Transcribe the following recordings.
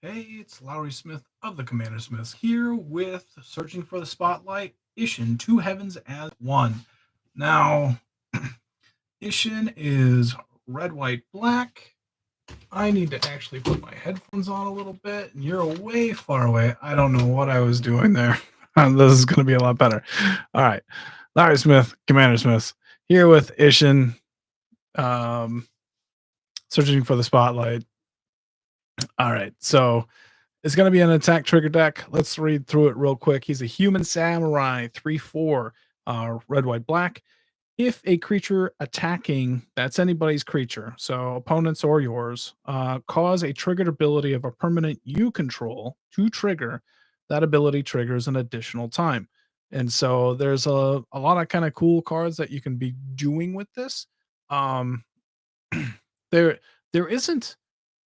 Hey, it's Lowry Smith of the CommanderSmiths here with Searching for the Spotlight, Isshin, Two Heavens as One. Now, Isshin is red, white, black. I need to actually put my headphones on a little bit. You're way far away. I don't know what I was doing there. This is going to be a lot better. All right. Lowry Smith, CommanderSmiths, here with Isshin, Searching for the Spotlight. All right. So, it's going to be an attack trigger deck. Let's read through it real quick. He's a human samurai, 3/4, red, white, black. If a creature attacking, that's anybody's creature, so opponents or yours, cause a triggered ability of a permanent you control to trigger, that ability triggers an additional time. And so there's a lot of kind of cool cards that you can be doing with this. Um, there there isn't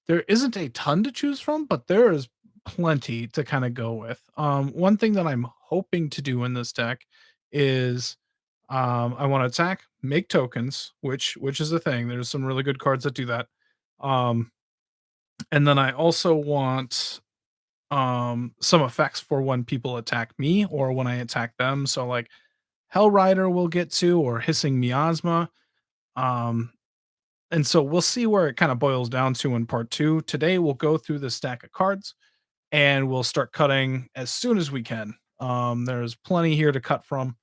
a ton to choose from, but there is plenty to kind of go with. One thing that I'm hoping to do in this deck is I want to attack, make tokens, which is a thing. There's some really good cards that do that. Um, and then I also want some effects for when people attack me or when I attack them. So like Hell Rider will get to, or Hissing Miasma. Um, and so we'll see where it kind of boils down to in part two. Today we'll go through the stack of cards and we'll start cutting as soon as we can. There's plenty here to cut from,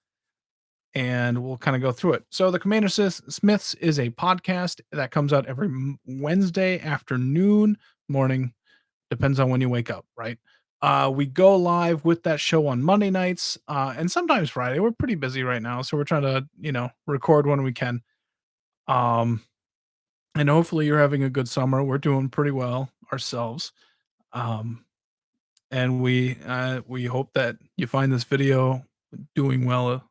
and we'll kind of go through it. So, the Commander Smiths is a podcast that comes out every Wednesday afternoon, morning, depends on when you wake up, right? We go live with that show on Monday nights and sometimes Friday. We're pretty busy right now, so we're trying to, record when we can. Um, and hopefully, you're having a good summer. We're doing pretty well ourselves. Um, and we hope that you find this video doing well.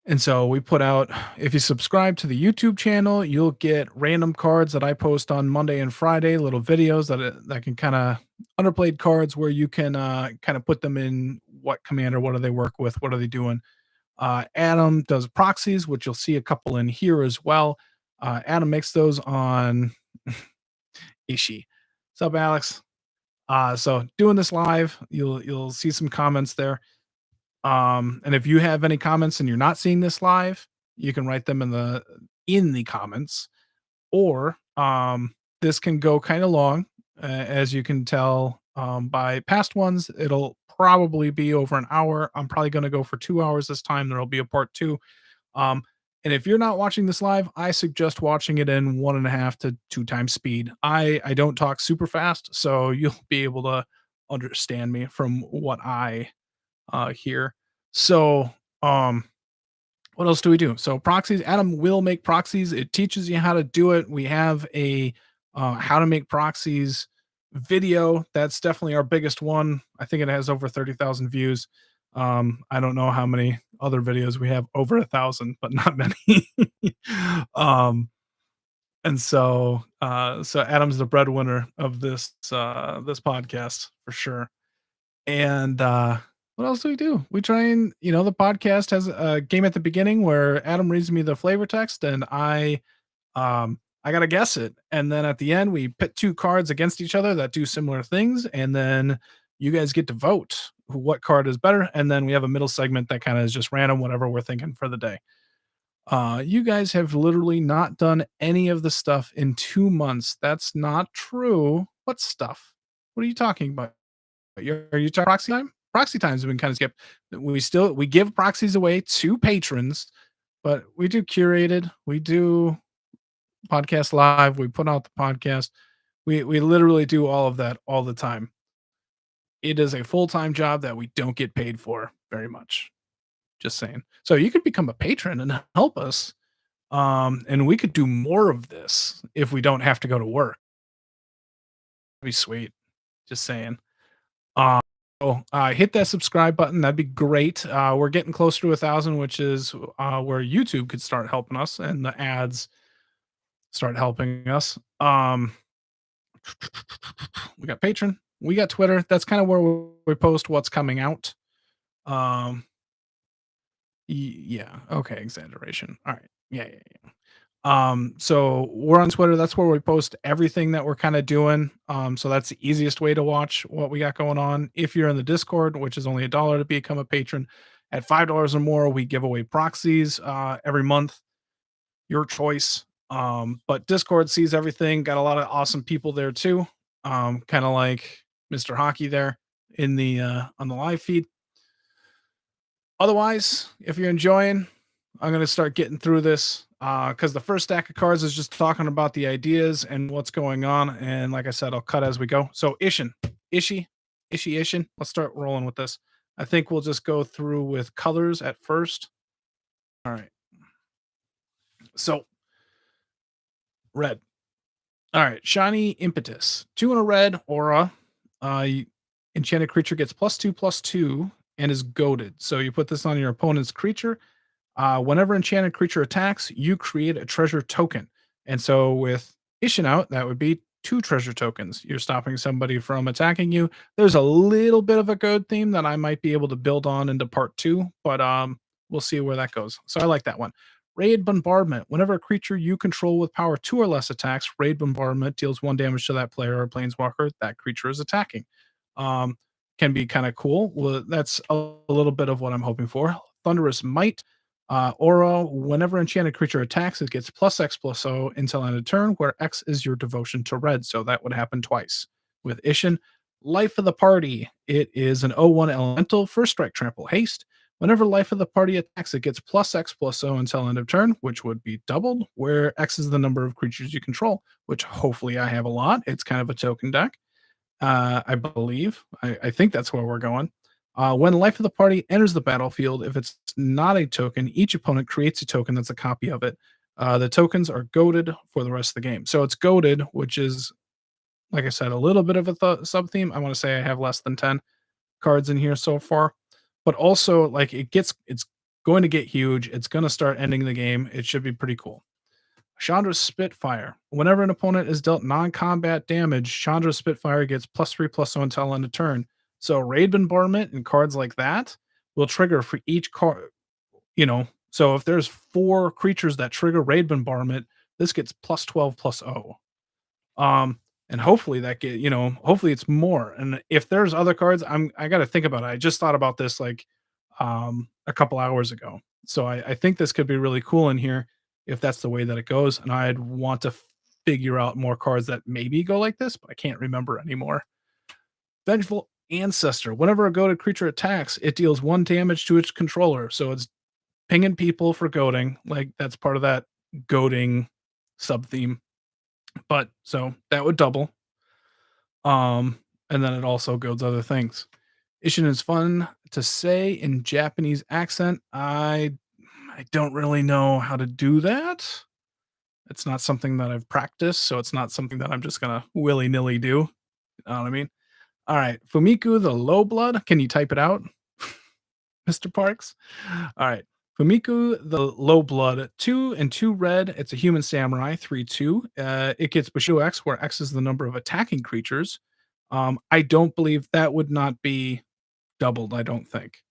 And so we put out, if you subscribe to the YouTube channel, you'll get random cards that I post on Monday and Friday, little videos that can kind of underplayed cards where you can kind of put them in what commander, what do they work with, what are they doing. Adam does proxies, which you'll see a couple in here as well. Adam makes those on Ishi. What's up, Alex? So doing this live, you'll see some comments there. And if you have any comments and you're not seeing this live, you can write them in the comments. Or this can go kind of long, as you can tell by past ones. It'll probably be over an hour. I'm probably going to go for 2 hours this time. There'll be a part two. Um, and if you're not watching this live, I suggest watching it in 1.5 to 2 times speed. I don't talk super fast, so you'll be able to understand me from what I here. So, what else do we do? So proxies, Adam will make proxies. It teaches you how to do it. We have a how to make proxies video. That's definitely our biggest one. I think it has over 30,000 views. I don't know how many other videos we have over 1,000, but not many. um, and so Adam's the breadwinner of this podcast for sure. And what else do we do? We try and, the podcast has a game at the beginning where Adam reads me the flavor text and I gotta guess it. And then at the end we pit two cards against each other that do similar things, and then you guys get to vote what card is better. And then we have a middle segment that kind of is just random, whatever we're thinking for the day. You guys have literally not done any of the stuff in 2 months. That's not true. What stuff? What are you talking about? Are you talking proxy time? Proxy times have been kind of skipped. We give proxies away to patrons, but we do curated. We do podcast live. We put out the podcast. We literally do all of that all the time. It is a full-time job that we don't get paid for very much. Just saying. So you could become a patron and help us. And we could do more of this if we don't have to go to work. That'd be sweet. Just saying. Hit that subscribe button. That'd be great. We're getting closer to 1,000, which is where YouTube could start helping us and the ads start helping us. We got Patreon, we got Twitter. That's kind of where we post what's coming out. Yeah. Okay. Exaggeration. All right. Yeah. So we're on Twitter. That's where we post everything that we're kind of doing. So that's the easiest way to watch what we got going on. If you're in the Discord, which is only $1 to become a patron, at $5 or more, we give away proxies every month. Your choice. But Discord sees everything. Got a lot of awesome people there too. Kind of like Mr. Hockey there in the on the live feed. Otherwise, if you're enjoying, I'm gonna start getting through this because the first stack of cards is just talking about the ideas and what's going on. And like I said, I'll cut as we go. So Isshin, Ishi, Isshin. Let's start rolling with this. I think we'll just go through with colors at first. All right. So red. All right, shiny impetus. 2 in a red aura. Enchanted creature gets +2/+2 and is goaded. So you put this on your opponent's creature. Whenever enchanted creature attacks, you create a treasure token. And so with Isshin out, that would be 2 treasure tokens. You're stopping somebody from attacking you. There's a little bit of a goad theme that I might be able to build on into part 2, but we'll see where that goes. So I like that one. Raid Bombardment. Whenever a creature you control with power 2 or less attacks, Raid Bombardment deals 1 damage to that player or planeswalker that creature is attacking. Um, can be kind of cool. Well, that's a little bit of what I'm hoping for. Thunderous Might. Aura, whenever enchanted creature attacks, it gets +X/+0 until end of turn, where X is your devotion to red. So that would happen twice. With Isshin, Life of the Party. It is an 0/1 elemental, first strike, trample, haste. Whenever Life of the Party attacks, it gets +X/+0 until end of turn, which would be doubled, where X is the number of creatures you control, which hopefully I have a lot. It's kind of a token deck. I believe. I think that's where we're going. When life of the party enters the battlefield, if it's not a token, each opponent creates a token that's a copy of it. The tokens are goaded for the rest of the game. So it's goaded, which is, like I said, a little bit of a sub theme. I want to say I have less than 10 cards in here so far, but also like it's going to get huge. It's going to start ending the game. It should be pretty cool. Chandra Spitfire. Whenever an opponent is dealt non-combat damage, Chandra Spitfire gets +3/+0 until end of turn. So Raid Bombardment and cards like that will trigger for each card. So if there's 4 creatures that trigger Raid Bombardment, this gets +12/+0. And hopefully hopefully it's more. And if there's other cards, I got to think about it. I just thought about this like a couple hours ago. So I think this could be really cool in here if that's the way that it goes. And I'd want to figure out more cards that maybe go like this, but I can't remember anymore. Vengeful Ancestor. Whenever a goaded creature attacks, it deals 1 damage to its controller. So it's pinging people for goading. Like that's part of that goading sub theme. But so that would double. And then it also goads other things. Isshin is fun to say in Japanese accent. I don't really know how to do that. It's not something that I've practiced, so it's not something that I'm just gonna willy-nilly do. You know what I mean? All right, Fumiku the Low Blood. Can you type it out, Mr. Parks? All right. Fumiku the Low Blood, 2 and 2 red. It's a human samurai, 3/2. It gets Bushido X, where X is the number of attacking creatures. I don't believe that would not be doubled, I don't think.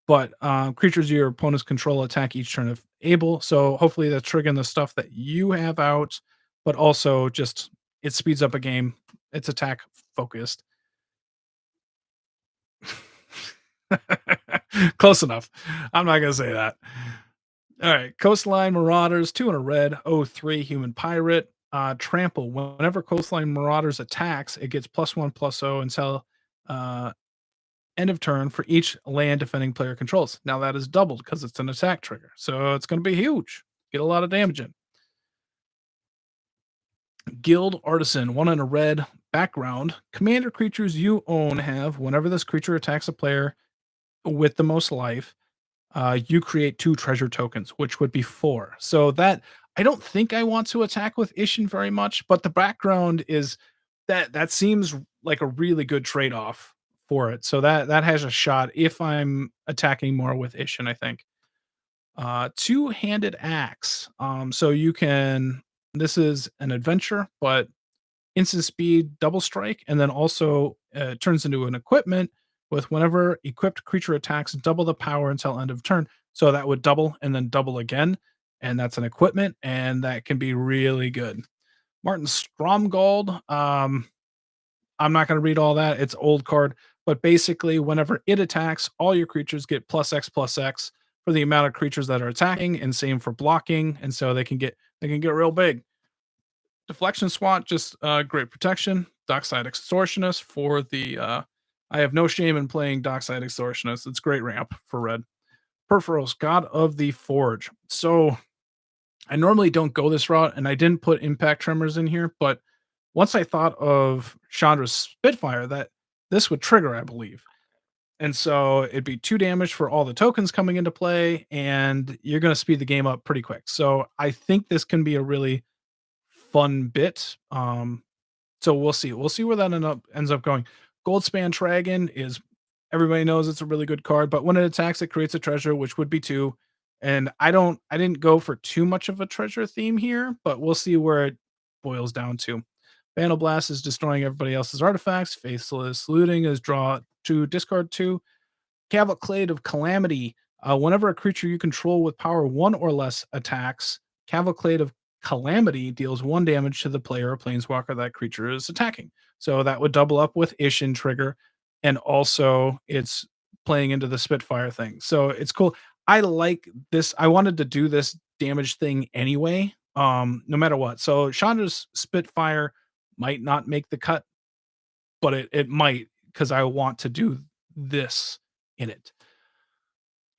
But creatures your opponents control attack each turn if able. So hopefully that's triggering the stuff that you have out, but also just it speeds up a game. It's attack focused. Close enough. I'm not gonna say that. All right, Coastline Marauders, 2 in a red, 0/3 human pirate. Trample. Whenever Coastline Marauders attacks, it gets +1/+0 until end of turn for each land defending player controls. Now that is doubled because it's an attack trigger. So it's going to be huge. Get a lot of damage in. Guild Artisan, 1 in a red background. Commander creatures you own have, whenever this creature attacks a player with the most life, you create 2 treasure tokens, which would be 4. So that I don't think I want to attack with Isshin very much, but the background is that seems like a really good trade-off for it. So that has a shot if I'm attacking more with Isshin, I think. Two-handed axe. So you can this is an adventure, but instant speed, double strike, and then also turns into an equipment with whenever equipped creature attacks, double the power until end of turn. So that would double and then double again. and that's an equipment, and that can be really good. Martin Stromgold, I'm not going to read all that. It's old card, but basically, whenever it attacks, all your creatures get plus X for the amount of creatures that are attacking, and same for blocking, and so they can get real big. Deflection SWAT, just great protection. Dockside Extortionist for the. I have no shame in playing Dockside Extortionist. It's great ramp for red. Perforos, God of the Forge. So I normally don't go this route, and I didn't put Impact Tremors in here, but once I thought of Chandra Spitfire, that this would trigger, I believe. And so it'd be 2 damage for all the tokens coming into play, and you're going to speed the game up pretty quick. So I think this can be a really fun bit. So we'll see. We'll see where that ends up going. Goldspan Dragon is everybody knows it's a really good card, but when it attacks, it creates a treasure, which would be 2. And I didn't go for too much of a treasure theme here, but we'll see where it boils down to. Vandal Blast is destroying everybody else's artifacts. Faithless Looting is draw 2, discard 2. Cavalcade of Calamity. Whenever a creature you control with power 1 or less attacks, Cavalcade of Calamity deals 1 damage to the player or planeswalker that creature is attacking. So that would double up with Isshin trigger, and also it's playing into the Spitfire thing. So it's cool. I like this. I wanted to do this damage thing anyway, no matter what. So Chandra's Spitfire might not make the cut, but it might because I want to do this in it.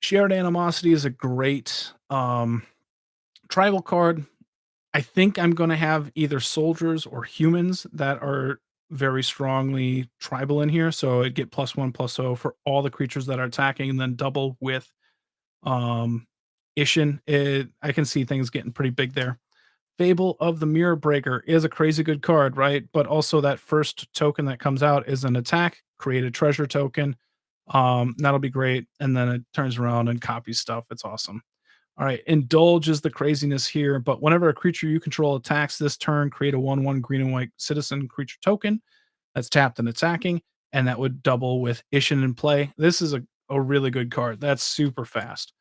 Shared Animosity is a great tribal card. I think I'm going to have either soldiers or humans that are very strongly tribal in here. So it get +1/+0 for all the creatures that are attacking, and then double with um Isshin. I can see things getting pretty big there. Fable of the Mirror Breaker is a crazy good card, right? But also that first token that comes out is an attack, create a treasure token. That'll be great. And then it turns around and copies stuff. It's awesome. All right. Indulge is the craziness here, but whenever a creature you control attacks this turn, create a 1/1 green and white citizen creature token that's tapped and attacking, and that would double with Isshin in play. This is a really good card. That's super fast.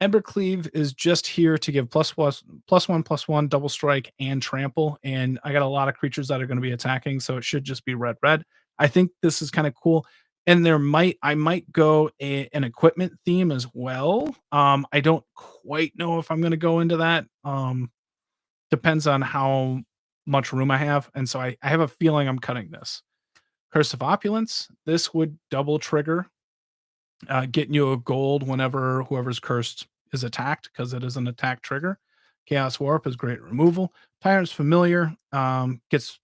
Embercleave is just here to give +1/+1 double strike and trample, and I got a lot of creatures that are going to be attacking, so it should just be red red. I think this is kind of cool, and I might go an equipment theme as well. I don't quite know if I'm going to go into that. Depends on how much room I have, and so I have a feeling I'm cutting this. Curse of Opulence. This would double trigger getting you a gold whenever whoever's cursed is attacked because it is an attack trigger. Chaos Warp is great removal. Tyrant's Familiar gets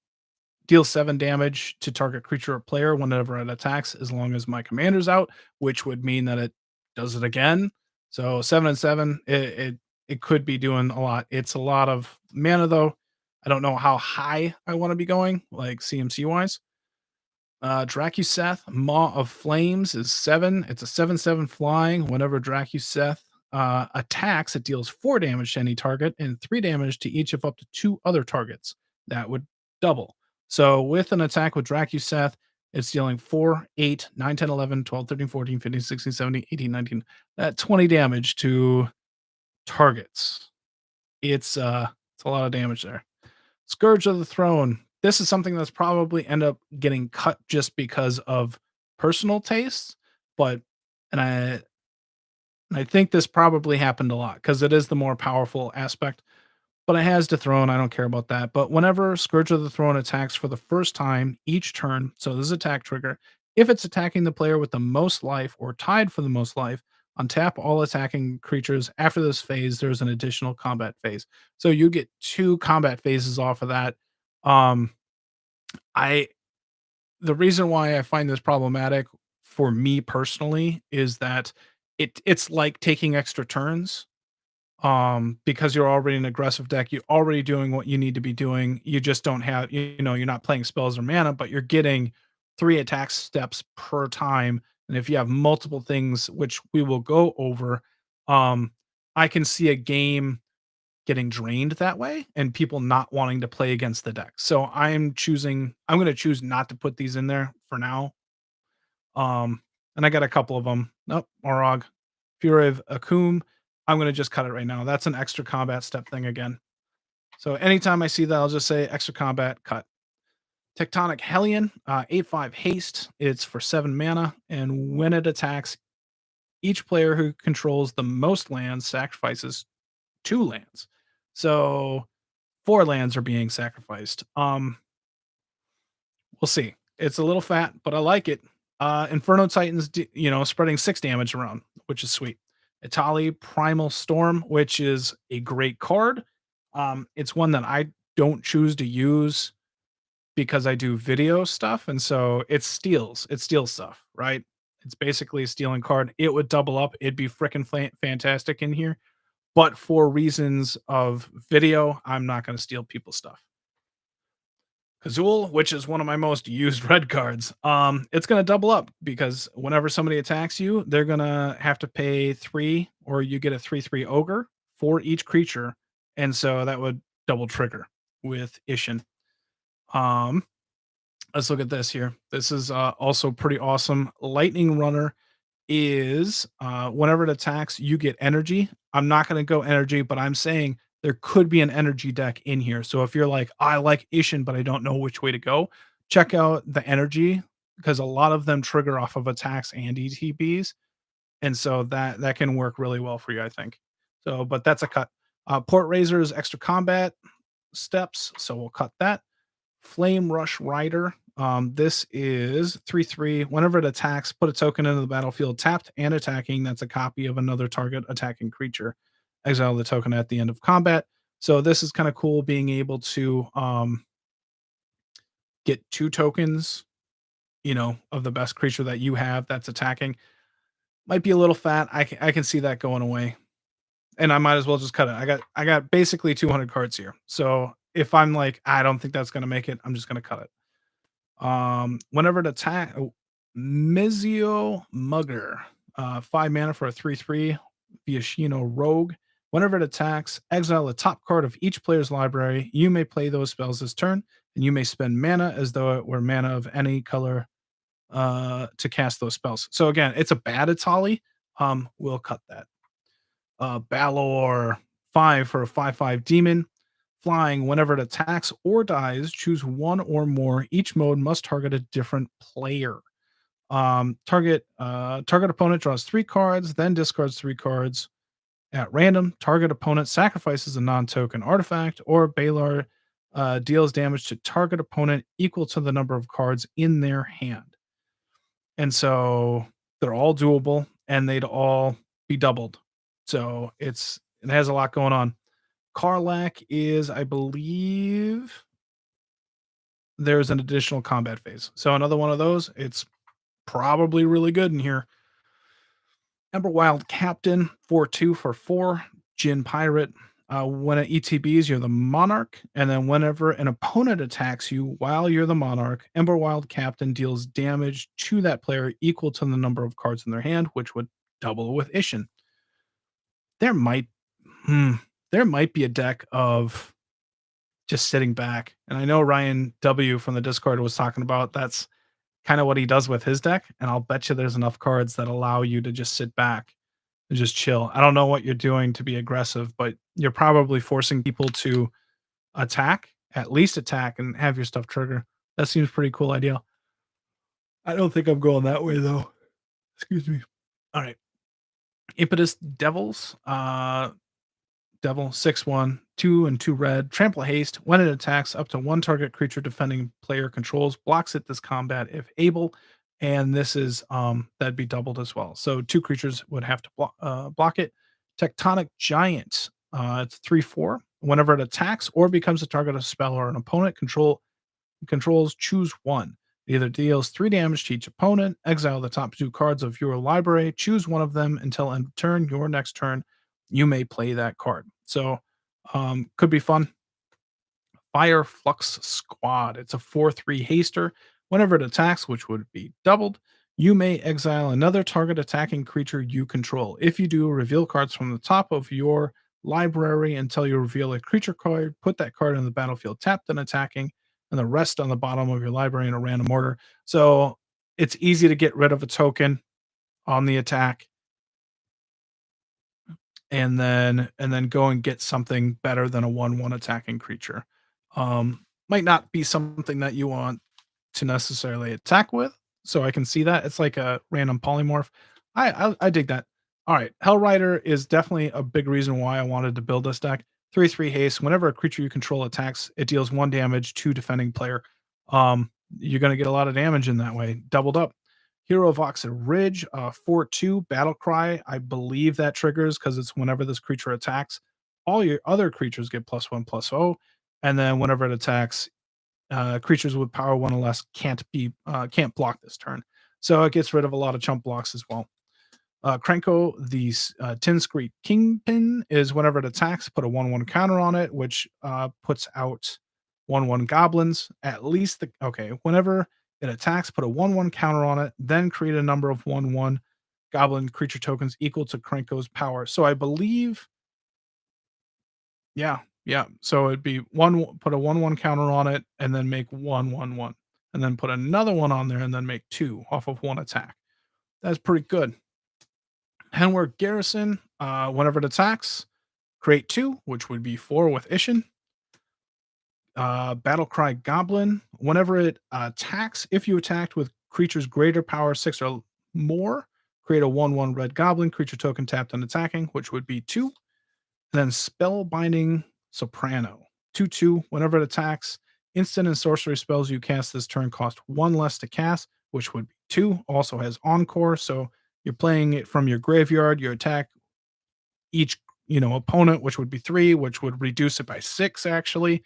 deals 7 damage to target creature or player whenever it attacks, as long as my commander's out, which would mean that it does it again. So 7 and 7, it could be doing a lot. It's a lot of mana though. I don't know how high I want to be going, like CMC wise. Dracuseth, Maw of Flames is 7. It's a 7/7 flying. Whenever Dracuseth attacks, it deals 4 damage to any target and 3 damage to each of up to 2 other targets. That would double. So with an attack with Dracuseth, it's dealing 4, 8, 9, 10, 11, 12, 13, 14, 15, 16, 17, 18, 19, 20 damage to targets. It's a lot of damage there. Scourge of the Throne. This is something that's probably end up getting cut just because of personal tastes, but and I think this probably happened a lot because it is the more powerful aspect. But it has dethrone. I don't care about that. But whenever Scourge of the Throne attacks for the first time each turn, so this is attack trigger. If it's attacking the player with the most life or tied for the most life, untap all attacking creatures. After this phase, there's an additional combat phase. So you get 2 combat phases off of that. Um, I the reason why I find this problematic for me personally is that it's like taking extra turns because you're already an aggressive deck, you're already doing what you need to be doing. You just don't have, you're not playing spells or mana, but you're getting 3 attack steps per time. And if you have multiple things, which we will go over, um, I can see a game getting drained that way and people not wanting to play against the deck. So I'm going to choose not to put these in there for now. And I got a couple of them. Nope, Morog, Fury of Akum. I'm going to just cut it right now. That's an extra combat step thing again. So anytime I see that, I'll just say extra combat, cut. Tectonic Hellion, 8/5 haste. It's for 7 mana, and when it attacks, each player who controls the most lands sacrifices 2 lands. So 4 lands are being sacrificed. We'll see. It's a little fat, but I like it. Inferno Titans, spreading 6 damage around, which is sweet. Itali Primal Storm, which is a great card. It's one that I don't choose to use because I do video stuff, and so it steals. It steals stuff, right? It's basically a stealing card. It would double up. It'd be freaking fantastic in here. But for reasons of video, I'm not going to steal people's stuff. Kazul, which is one of my most used red cards, it's going to double up because whenever somebody attacks you, they're going to have to pay 3, or you get a 3/3 ogre for each creature. And so that would double trigger with Isshin. Let's look at this here. This is also pretty awesome. Lightning Runner is whenever it attacks, you get energy. I'm not going to go energy, but I'm saying there could be an energy deck in here. So if you're like, I like Isshin, but I don't know which way to go, check out the energy because a lot of them trigger off of attacks and ETBs. And so that can work really well for you, I think. So, but that's a cut. Port Razor is extra combat steps. So we'll cut that. Flame Rush Rider. This is 3/3. Whenever it attacks, put a token into the battlefield tapped and attacking. That's a copy of another target attacking creature. Exile the token at the end of combat. So this is kind of cool being able to get 2 tokens, of the best creature that you have that's attacking. Might be a little fat. I can see that going away. And I might as well just cut it. I got basically 200 cards here. So if I'm like, I don't think that's gonna make it, I'm just gonna cut it. Whenever it attack, Mizio Mugger, 5 mana for a 3/3 Viashino Rogue. Whenever it attacks, exile the top card of each player's library. You may play those spells this turn, and you may spend mana as though it were mana of any color to cast those spells. So again, it's a bad Itali. We'll cut that. Balor, 5 for a 5/5 demon. Flying, whenever it attacks or dies, choose one or more. Each mode must target a different player. Target opponent draws 3 cards, then discards 3 cards at random. Target opponent sacrifices a non-token artifact, or Balor deals damage to target opponent equal to the number of cards in their hand. And so they're all doable, and they'd all be doubled. So it has a lot going on. Karlak is, I believe, there's an additional combat phase. So another one of those, it's probably really good in here. Emberwild Captain, 4/2 for 4. Jin Pirate. When it ETBs, you're the Monarch. And then whenever an opponent attacks you while you're the Monarch, Emberwild Captain deals damage to that player equal to the number of cards in their hand, which would double with Isshin. There might be a deck of just sitting back. And I know Ryan W from the Discord was talking about that's kind of what he does with his deck. And I'll bet you there's enough cards that allow you to just sit back and just chill. I don't know what you're doing to be aggressive, but you're probably forcing people to attack, at least attack, and have your stuff trigger. That seems pretty cool idea. I don't think I'm going that way though. Excuse me. All right. Impetus Devils. Devil, 6/1, 2 and 2 red, trample haste. When it attacks, up to 1 target creature defending player controls blocks it this combat if able. And this is that'd be doubled as well. So 2 creatures would have to block it. Tectonic Giant. It's 3/4. Whenever it attacks or becomes a target of a spell or an opponent controls, choose 1. It either deals 3 damage to each opponent, exile the top 2 cards of your library, choose one of them until end of turn. Your next turn, you may play that card. So could be fun. Fire Flux Squad. It's a 4/3 haster. Whenever it attacks, which would be doubled, you may exile another target attacking creature you control. If you do, reveal cards from the top of your library until you reveal a creature card. Put that card in the battlefield tapped and attacking, and the rest on the bottom of your library in a random order. So it's easy to get rid of a token on the attack. and then go and get something better than a 1/1 attacking creature. Might not be something that you want to necessarily attack with, so I can see that. It's like a random polymorph. I dig that. Alright, Hellrider is definitely a big reason why I wanted to build this deck. 3/3 haste. Whenever a creature you control attacks, it deals 1 damage to defending player. You're gonna get a lot of damage in that way, doubled up. Hero of Oxid Ridge, 4/2 Battle Cry. I believe that triggers because it's whenever this creature attacks, all your other creatures get +1/+0, and then whenever it attacks, creatures with power 1 or less can't block this turn. So it gets rid of a lot of chump blocks as well. Krenko, the Tin Screet Kingpin, is whenever it attacks, put a 1/1 counter on it, which puts out 1/1 goblins. At least whenever it attacks, put a 1/1 counter on it, then create a number of 1/1 goblin creature tokens equal to Krenko's power. So I believe, yeah, yeah. So it'd be put a 1/1 counter on it, and then make 1/1/1, and then put another one on there, and then make 2 off of 1 attack. That's pretty good. Henwerk Garrison, whenever it attacks, create 2, which would be 4 with Isshin. Battlecry Goblin, whenever it attacks, if you attacked with creatures greater power 6 or more, create a 1/1 red goblin creature token tapped and attacking, which would be 2. And then Spellbinding Soprano, 2/2, whenever it attacks, instant and sorcery spells you cast this turn cost 1 less to cast, which would be 2. Also has Encore, so you're playing it from your graveyard, you attack each, opponent, which would be 3, which would reduce it by 6 actually.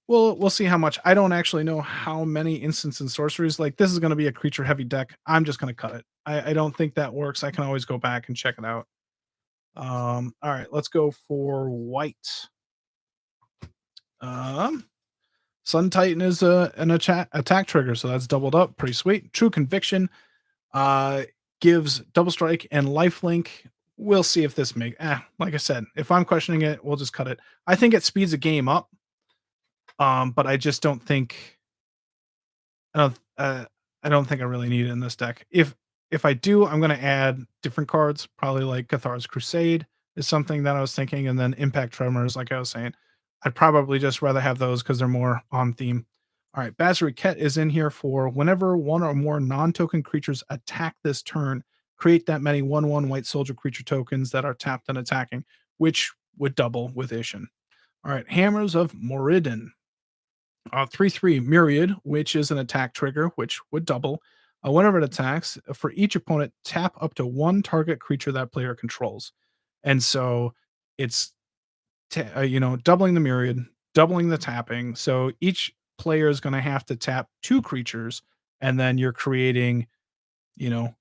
Well, we'll see how much. I don't actually know how many instants and sorceries. Like, this is gonna be a creature heavy deck. I'm just gonna cut it. I don't think that works. I can always go back and check it out. Alright, let's go for white. Um, Sun Titan is an attack trigger, so that's doubled up. Pretty sweet. True Conviction uh, gives double strike and lifelink. We'll see if this like I said, if I'm questioning it, we'll just cut it. I think it speeds a game up. But I just don't think I don't I don't think I really need it in this deck. If I do, I'm gonna add different cards, probably like Cathar's Crusade is something that I was thinking, and then Impact Tremors, like I was saying. I'd probably just rather have those because they're more on theme. All right, Bazariket is in here for whenever one or more non-token creatures attack this turn, create that many 1/1 white soldier creature tokens that are tapped and attacking, which would double with Isshin. All right, Hammers of Moridin. 3/3 Myriad, which is an attack trigger, which would double. Whenever it attacks, for each opponent, tap up to 1 target creature that player controls. And so it's doubling the Myriad, doubling the tapping. So each player is going to have to tap 2 creatures, and then you're creating, you know,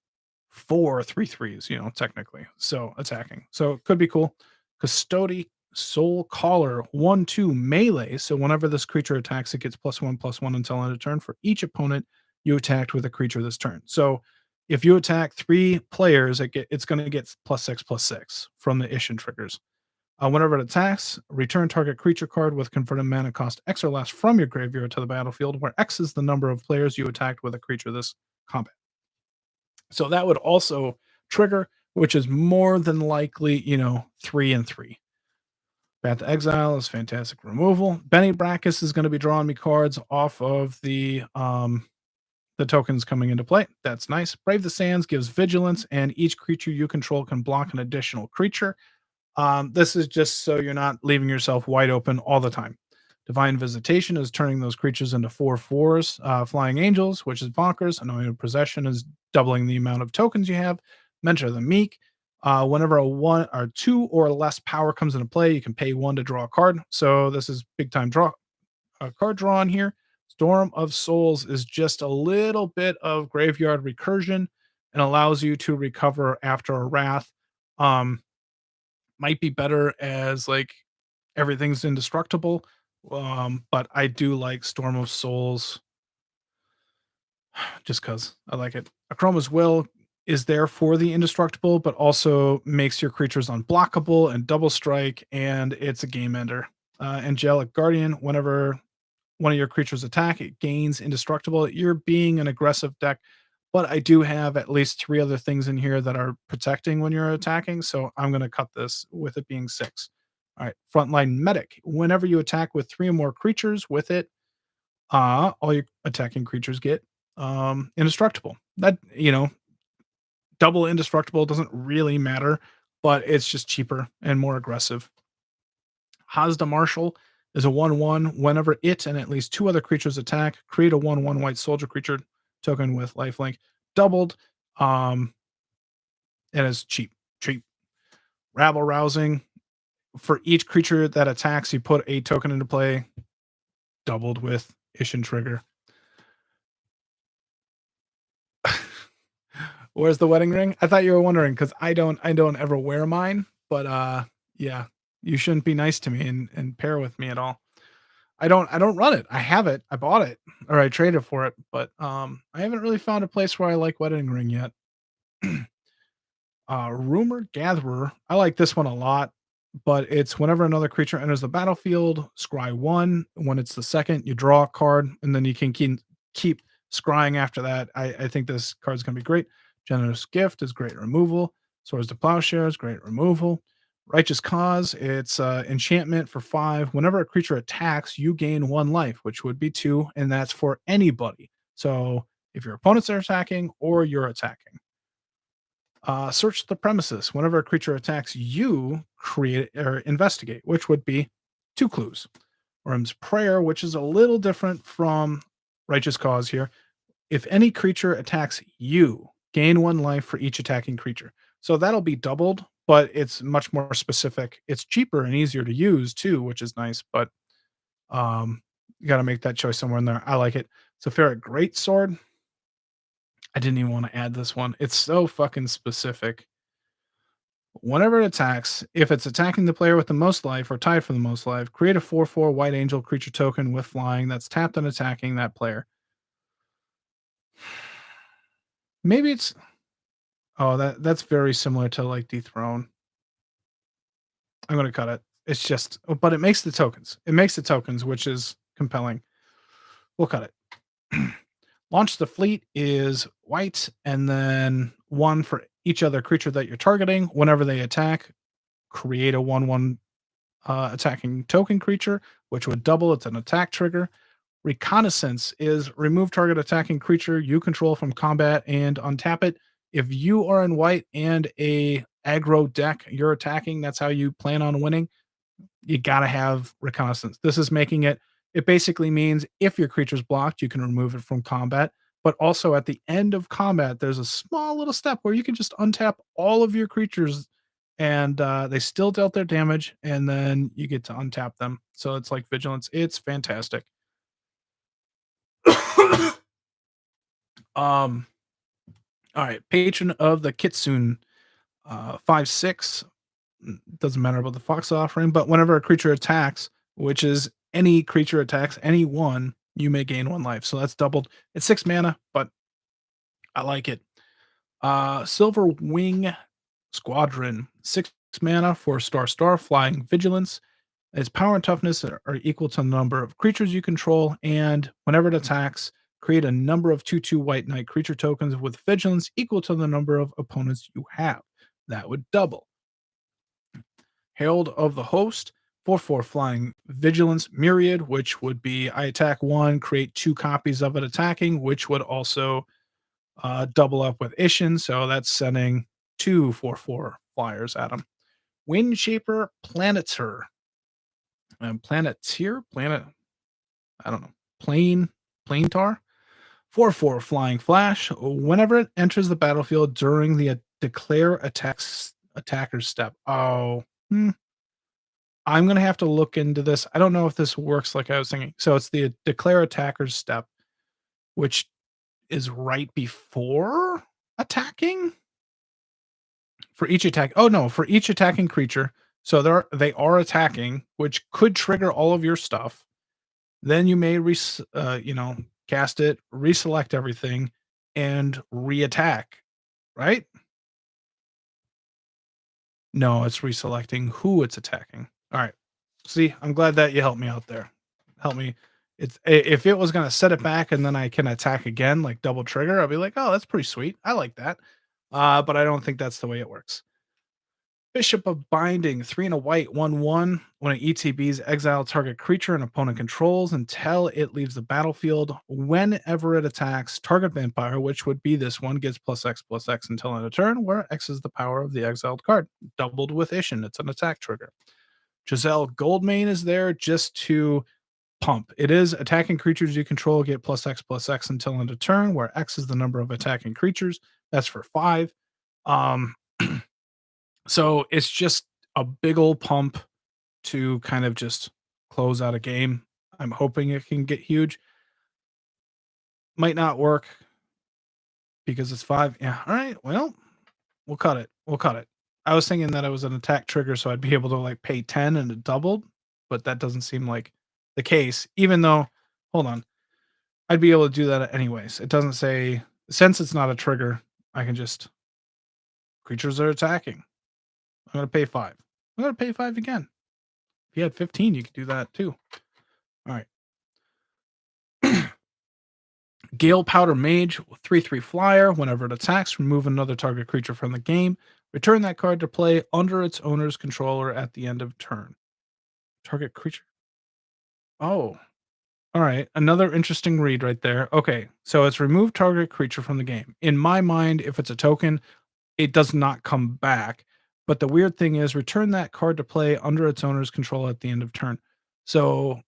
4 3/3s, technically. So attacking. So it could be cool. Custody Soul Caller 1/2 melee. So whenever this creature attacks, it gets +1/+1 until end of turn for each opponent you attacked with a creature this turn. So if you attack 3 players, it's going to get +6/+6 from the Isshin triggers. Whenever it attacks, return target creature card with converted mana cost X or less from your graveyard to the battlefield, where X is the number of players you attacked with a creature this combat. So that would also trigger, which is more than likely, 3 and 3. Path to Exile is fantastic removal. Benny Brackus is going to be drawing me cards off of the tokens coming into play. That's nice. Brave the Sands gives vigilance, and each creature you control can block an additional creature. This is just so you're not leaving yourself wide open all the time. Divine Visitation is turning those creatures into 4/4s. Flying Angels, which is bonkers. Anointed Possession is doubling the amount of tokens you have. Mentor the Meek. Whenever a 1 or 2 or less power comes into play, you can pay 1 to draw a card. So this is big time card draw on here. Storm of Souls is just a little bit of graveyard recursion and allows you to recover after a wrath. Might be better as like everything's indestructible. But I do like Storm of Souls just because I like it. Akroma's Will is there for the indestructible, but also makes your creatures unblockable and double strike, and it's a game ender. Angelic Guardian, whenever one of your creatures attack, it gains indestructible. You're being an aggressive deck, but I do have at least 3 other things in here that are protecting when you're attacking, so I'm gonna cut this with it being 6. Alright, Frontline Medic. Whenever you attack with 3 or more creatures with it, all your attacking creatures get, indestructible. That, double indestructible doesn't really matter, but it's just cheaper and more aggressive. Hazda Marshal is a 1/1. Whenever it and at least 2 other creatures attack, create a 1/1 white soldier creature token with lifelink doubled. Um, and it's cheap. Cheap. Rabble Rousing. For each creature that attacks, you put a token into play, doubled with Isshin Trigger. Where's the wedding ring? I thought you were wondering because I don't ever wear mine, but yeah, you shouldn't be nice to me and pair with me at all. I don't run it. I have it. I bought it or I traded for it, but I haven't really found a place where I like wedding ring yet. Rumor Gatherer. I like this one a lot, but it's whenever another creature enters the battlefield, scry 1. When it's the second, you draw a card, and then you can keep scrying after that. I think this card's gonna be great. Generous Gift is great removal. Swords to Plowshare is great removal. Righteous Cause, it's enchantment for 5. Whenever a creature attacks, you gain 1 life, which would be 2, and that's for anybody. So if your opponents are attacking or you're attacking. Search the premises. Whenever a creature attacks you, create or investigate, which would be 2 clues. Worm's Prayer, which is a little different from Righteous Cause here. If any creature attacks you, gain 1 life for each attacking creature. So that'll be doubled, but it's much more specific. It's cheaper and easier to use too, which is nice, but you got to make that choice somewhere in there. I like it. So Ferret Greatsword. I didn't even want to add this one. It's so fucking specific. Whenever it attacks, if it's attacking the player with the most life or tied for the most life, create a 4/4 White Angel creature token with flying that's tapped and attacking that player. Maybe it's that's very similar to like Dethrone. I'm gonna cut it. It's just but it makes the tokens. It makes the tokens, which is compelling. We'll cut it. Launch the Fleet is white, and then 1 for each other creature that you're targeting. Whenever they attack, create a 1/1 attacking token creature, which would double. It's an attack trigger. Reconnaissance is remove target attacking creature you control from combat and untap it. If you are in white and a aggro deck you're attacking, that's how you plan on winning. You gotta have reconnaissance. This is making it. It basically means if your creature's blocked, you can remove it from combat. But also at the end of combat, there's a small little step where you can just untap all of your creatures, and they still dealt their damage, and then you get to untap them. So it's like vigilance. It's fantastic. um. All right, patron of the Kitsune, 5/6. Doesn't matter about the Fox offering, but whenever a creature attacks, which is any creature attacks any one, you may gain 1 life. So that's doubled. It's 6 mana, but I like it. Silver Wing Squadron, 6 mana for star flying vigilance. Its power and toughness are equal to the number of creatures you control, and whenever it attacks, create a number of 2/2 white knight creature tokens with vigilance equal to the number of opponents you have. That would double. Herald of the Host, 4/4 flying vigilance myriad, which would be I attack 1, create 2 copies of it attacking, which would also double up with Isshin. So that's sending 2 4/4 flyers at him. Windshaper Planeter. Planeteer? Planet. I don't know. Planetar? 4/4 flying flash. Whenever it enters the battlefield during the declare attacker's step. Oh. I'm gonna have to look into this. I don't know if this works like I was thinking. So it's the declare attacker's step, which is right before attacking for each attack. Oh no, for each attacking creature. So they are attacking, which could trigger all of your stuff. Then you may cast it, reselect everything, and re-attack. Right? No, it's reselecting who it's attacking. All right. See, I'm glad that you helped me out there. Help me If it was gonna set it back and then I can attack again, like double trigger, I'll be like, "Oh, that's pretty sweet. I like that." But I don't think that's the way it works. Bishop of Binding, 3 and a white, 1/1. When it ETBs, exile target creature an opponent controls until it leaves the battlefield. Whenever it attacks, target vampire, which would be this one, gets +X/+X until end of turn, where X is the power of the exiled card. Doubled with Isshin. It's an attack trigger. Giselle Goldmane is there just to pump. It is attacking creatures you control get +X/+X until end of turn, where X is the number of attacking creatures. That's for 5. Um, so it's just a big old pump to kind of just close out a game. I'm hoping it can get huge. Might not work because it's 5. Yeah. All right. Well, we'll cut it. We'll cut it. I was thinking that it was an attack trigger, so I'd be able to like pay 10 and it doubled, but that doesn't seem like the case, even though, hold on, I'd be able to do that anyways. It doesn't say, since it's not a trigger, I can just, creatures are attacking. I'm going to pay 5. I'm going to pay 5 again. If you had 15, you could do that too. All right. Gale Powder Mage, 3/3 flyer. Whenever it attacks, remove another target creature from the game. Return that card to play under its owner's controller at the end of turn. Target creature. Oh, all right. Another interesting read right there. Okay, so it's remove target creature from the game. In my mind, if it's a token, it does not come back. But the weird thing is, return that card to play under its owner's control at the end of turn. So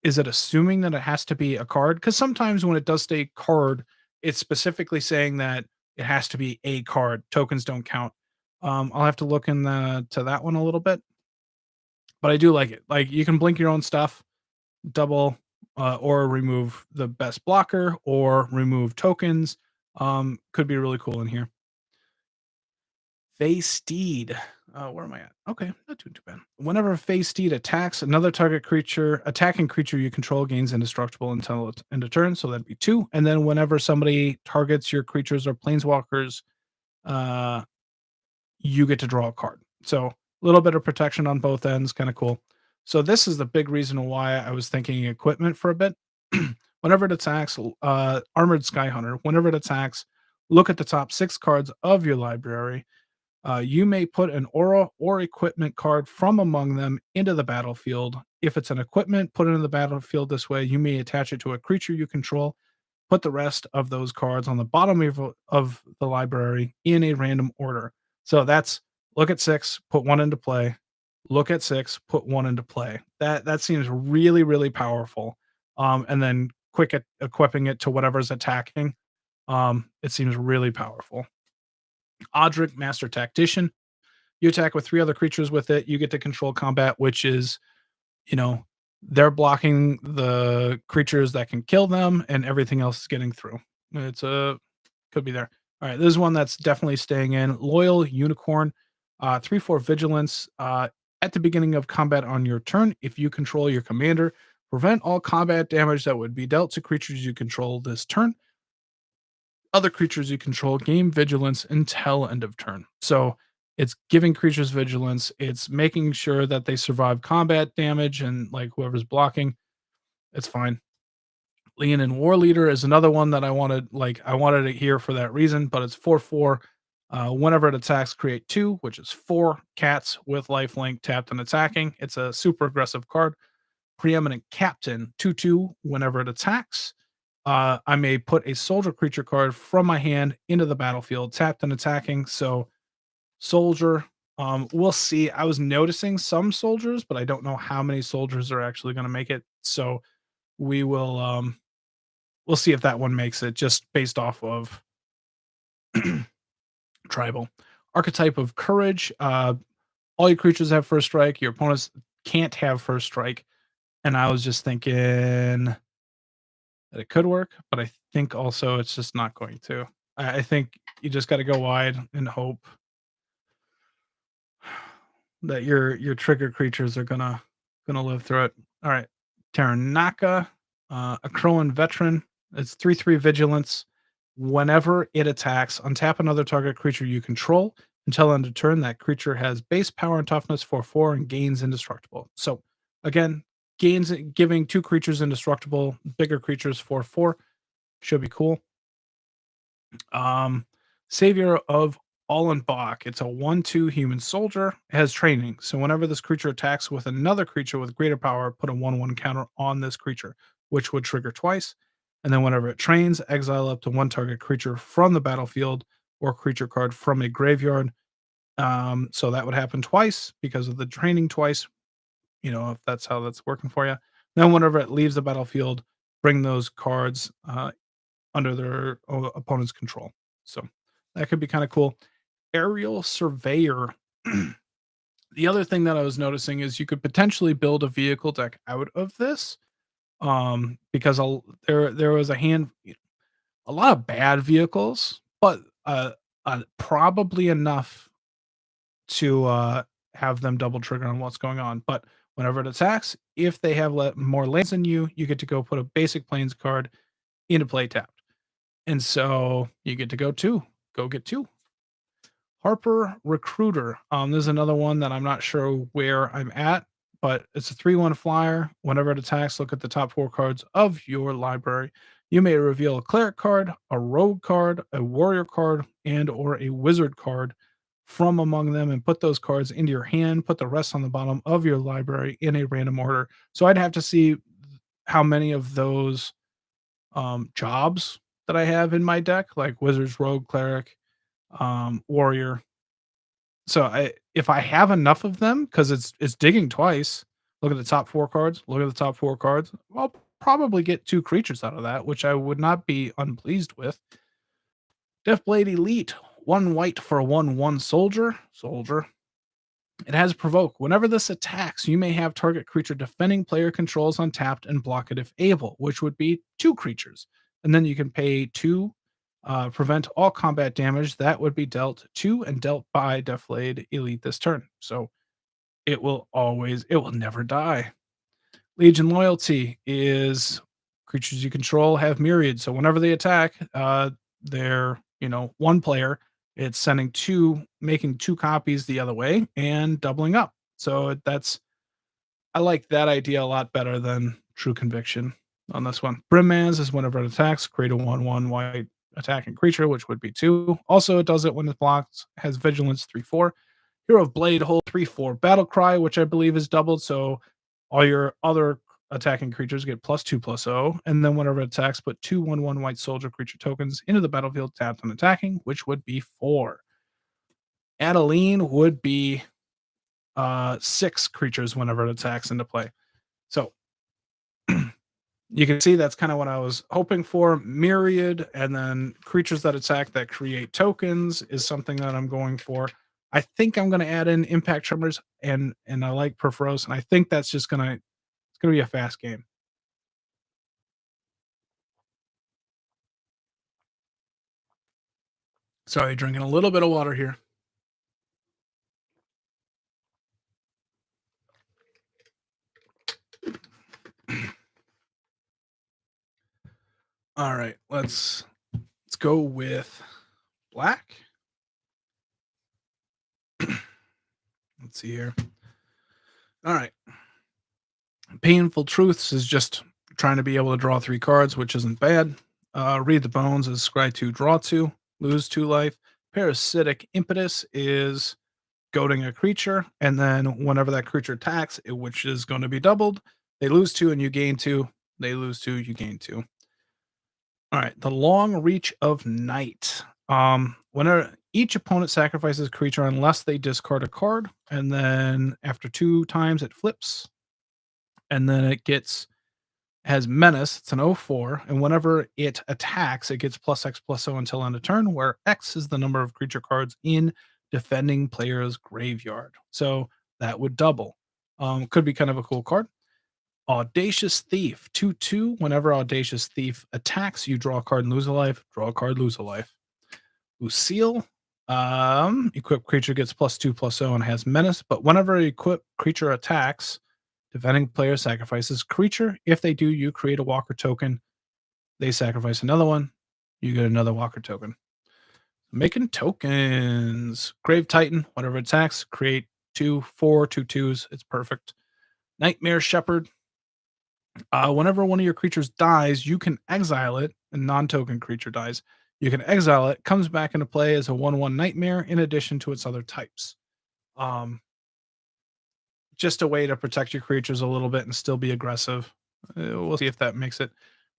is it assuming that it has to be a card? Because sometimes when it does say card, it's specifically saying that it has to be a card. Tokens don't count. I'll have to look in to that one a little bit, but I do like it. Like you can blink your own stuff, double, or remove the best blocker, or remove tokens. Could be really cool in here. Fey Steed. Where am I at? Okay, not too bad. Whenever Fey Steed attacks another target creature, attacking creature you control gains indestructible until it's end of turn. So that'd be 2. And then whenever somebody targets your creatures or planeswalkers, uh, you get to draw a card. So a little bit of protection on both ends, kind of cool. So this is the big reason why I was thinking equipment for a bit. Whenever it attacks, Armored Sky Hunter, whenever it attacks, look at the top 6 cards of your library. You may put an aura or equipment card from among them into the battlefield. If it's an equipment, put it in the battlefield this way. You may attach it to a creature you control. Put the rest of those cards on the bottom of the library in a random order. So that's look at 6, put 1 into play. Look at 6, put 1 into play. That seems really, really powerful. And then quick at equipping it to whatever's attacking. It seems really powerful. Odric, Master Tactician. You attack with 3 other creatures with it. You get to control combat, which is, you know, they're blocking the creatures that can kill them, and everything else is getting through. It's a could be there. All right, this is one that's definitely staying in. Loyal Unicorn, 3/4 vigilance. At the beginning of combat on your turn, if you control your commander, prevent all combat damage that would be dealt to creatures you control this turn. Other creatures you control gain vigilance until end of turn. So it's giving creatures vigilance. It's making sure that they survive combat damage and like whoever's blocking, it's fine. Leonin War Leader is another one that I wanted. Like I wanted it here for that reason, but it's 4/4. Whenever it attacks, create 2, which is 4 cats with lifelink tapped and attacking. It's a super aggressive card. Preeminent Captain, 2/2. Whenever it attacks, I may put a soldier creature card from my hand into the battlefield, tapped and attacking. So, soldier, we'll see. I was noticing some soldiers, but I don't know how many soldiers are actually going to make it. So, we will, we'll see if that one makes it just based off of tribal. Archetype of Courage. All your creatures have first strike. Your opponents can't have first strike. And I was just thinking that it could work, but I think also it's just not going to. I think you just got to go wide and hope that your trigger creatures are gonna live through it. All right, Taranaka, a Crowan veteran. It's 3/3 vigilance. Whenever it attacks, untap another target creature you control until end of turn. That creature has base power and toughness 4/4 and gains indestructible. So again, giving 2 creatures indestructible, bigger creatures 4/4 should be cool. Um, Savior of Allenbach. It's a 1/2 human soldier. It has training. So whenever this creature attacks with another creature with greater power, put a 1/1 counter on this creature, which would trigger twice. And then whenever it trains, exile up to 1 target creature from the battlefield or creature card from a graveyard. So that would happen twice because of the training twice, if that's how that's working for you. Then whenever it leaves the battlefield, bring those cards under their opponent's control. So that could be kind of cool. Aerial Surveyor. The other thing that I was noticing is you could potentially build a vehicle deck out of this. Because there was a lot of bad vehicles, but probably enough to have them double trigger on what's going on. But whenever it attacks, if they have more lands than you get to go put a basic plains card into play tapped. And so you get to go get 2. Harper Recruiter. This is another one that I'm not sure where I'm at, but it's a 3/1 flyer. Whenever it attacks, look at the top 4 cards of your library. You may reveal a cleric card, a rogue card, a warrior card, and or a wizard card from among them and put those cards into your hand. Put the rest on the bottom of your library in a random order. So I'd have to see how many of those jobs that I have in my deck, like wizards, rogue, cleric, warrior. So if I have enough of them, because it's digging twice. Look at the top 4 cards. Look at the top 4 cards. I'll probably get 2 creatures out of that, which I would not be unpleased with. Deathblade Elite, 1 white for a 1/1 soldier. Soldier. It has provoke. Whenever this attacks, you may have target creature defending player controls untapped and block it if able, which would be 2 creatures. And then you can pay 2, prevent all combat damage that would be dealt to and dealt by Deathblade Elite this turn. So it will never die. Legion Loyalty is creatures you control have myriad. So whenever they attack, they're, 1 player, it's sending 2, making 2 copies the other way and doubling up. So I like that idea a lot better than True Conviction on this one. Brimmaz is whenever it attacks, create a 1/1 white attacking creature, which would be 2. Also, it does it when it blocks, has Vigilance 3/4. Hero of Blade Hold 3/4 Battle Cry, which I believe is doubled. So all your other attacking creatures get +2/+0. And then whenever it attacks, put 2 1/1 white soldier creature tokens into the battlefield tapped and attacking, which would be 4. Adeline would be 6 creatures whenever it attacks into play. So you can see that's kind of what I was hoping for. Myriad, and then creatures that attack that create tokens is something that I'm going for. I think I'm going to add in Impact Tremors and I like Perforos, and I think that's just gonna be a fast game. Sorry, drinking a little bit of water here. All right, let's go with black. Let's see here. All right. Painful Truths is just trying to be able to draw 3 cards, which isn't bad. Read the Bones is scry 2, draw 2, lose 2 life. Parasitic Impetus is goading a creature, and then whenever that creature attacks, which is going to be doubled, they lose 2 and you gain 2. They lose 2, you gain 2. All right, the Long Reach of Night. Whenever each opponent sacrifices a creature unless they discard a card, and then after 2 times it flips, and then has Menace. It's an 0/4, and whenever it attacks, it gets +X/+0 until end of turn, where X is the number of creature cards in defending player's graveyard. So that would double. Could be kind of a cool card. Audacious Thief, 2/2. Whenever Audacious Thief attacks, you draw a card and lose a life. Draw a card, lose a life. Lucille, equipped creature gets +2/+0 and has Menace, but whenever equipped creature attacks, defending player sacrifices creature. If they do, you create a walker token. They sacrifice another one. You get another walker token. Making tokens. Grave Titan, whenever it attacks, create 2/4 2/2s. It's perfect. Nightmare Shepherd. Whenever one of your creatures dies, you can exile it. A non-token creature dies. You can exile it. Comes back into play as a 1/1 nightmare in addition to its other types. Um, just a way to protect your creatures a little bit and still be aggressive. We'll see if that makes it.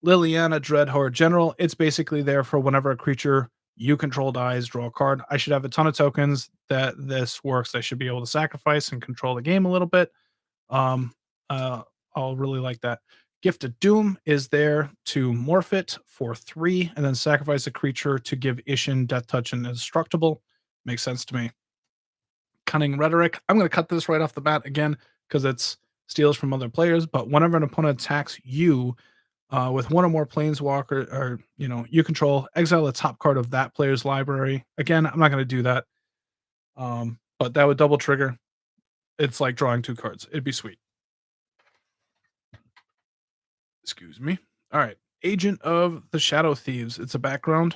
Liliana Dread Horde General. It's basically there for whenever a creature you control dies, draw a card. I should have a ton of tokens that this works. I should be able to sacrifice and control the game a little bit. Um, uh, I'll really like that. Gift of Doom is there to morph it for 3 and then sacrifice a creature to give Isshin Death Touch and Indestructible. Makes sense to me. Cunning Rhetoric. I'm going to cut this right off the bat again because it's steals from other players. But whenever an opponent attacks you with one or more Planeswalker, or you control, exile the top card of that player's library. Again, I'm not going to do that, but that would double trigger. It's like drawing 2 cards. It'd be sweet. Excuse me. All right. Agent of the Shadow Thieves. It's a background.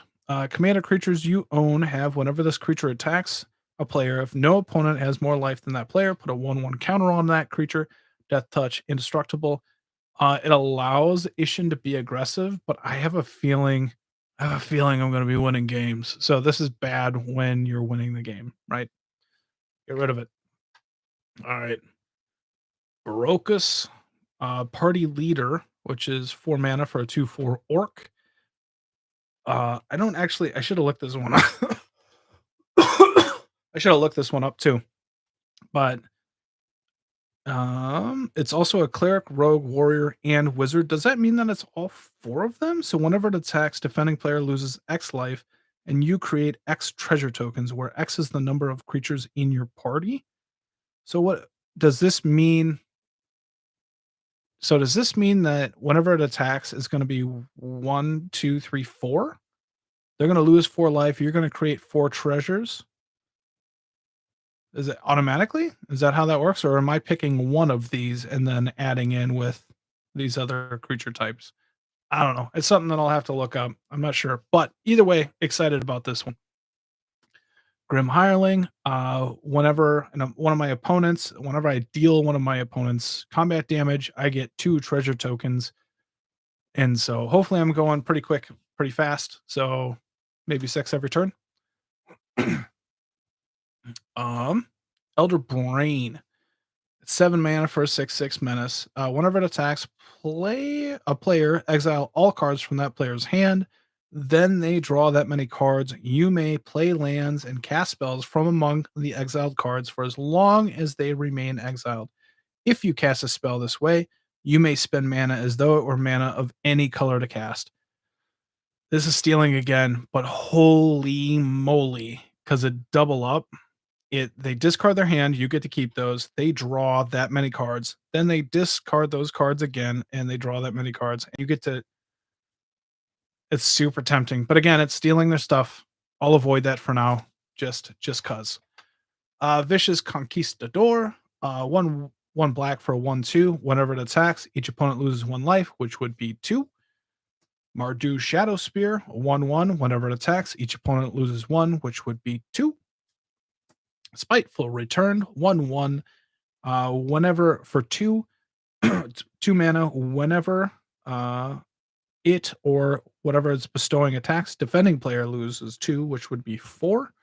Commander creatures you own have whenever this creature attacks a player, if no opponent has more life than that player, put a 1/1 counter on that creature. Death Touch, Indestructible. It allows Isshin to be aggressive, but I have a feeling I'm going to be winning games. So this is bad when you're winning the game, right? Get rid of it. All right. Barokus, Party Leader, which is 4 mana for a 2/4 orc. I should have looked this one up. I should have looked this one up too. But it's also a cleric, rogue, warrior, and wizard. Does that mean that it's all 4 of them? So whenever it attacks, defending player loses X life, and you create X treasure tokens, where X is the number of creatures in your party. So what does this mean? So does this mean that whenever it attacks, it's going to be 1, 2, 3, 4? They're going to lose 4 life. You're going to create 4 treasures. Is it automatically? Is that how that works? Or am I picking one of these and then adding in with these other creature types? I don't know. It's something that I'll have to look up. I'm not sure. But either way, excited about this one. Grim Hireling. Whenever I deal one of my opponents combat damage, I get 2 treasure tokens. And so hopefully I'm going pretty quick, pretty fast. So maybe 6 every turn. Elder Brain. 7 mana for a 6/6 menace. Whenever it attacks, a player exile all cards from that player's hand. Then they draw that many cards. You may play lands and cast spells from among the exiled cards for as long as they remain exiled. If you cast a spell this way, you may spend mana as though it were mana of any color to cast. This is stealing again, but holy moly, because it double up. They discard their hand, you get to keep those. They draw that many cards. Then they discard those cards again and they draw that many cards. And you get to it's super tempting. But again, it's stealing their stuff. I'll avoid that for now. Just cuz. Vicious Conquistador, 1 black for a 1/2. Whenever it attacks, each opponent loses 1 life, which would be 2. Mardu Shadow Spear, 1/1. Whenever it attacks, each opponent loses 1, which would be 2. Spiteful Return, 1/1. Whenever for 2, 2 mana, whenever it or whatever it's bestowing attacks, defending player loses 2, which would be 4.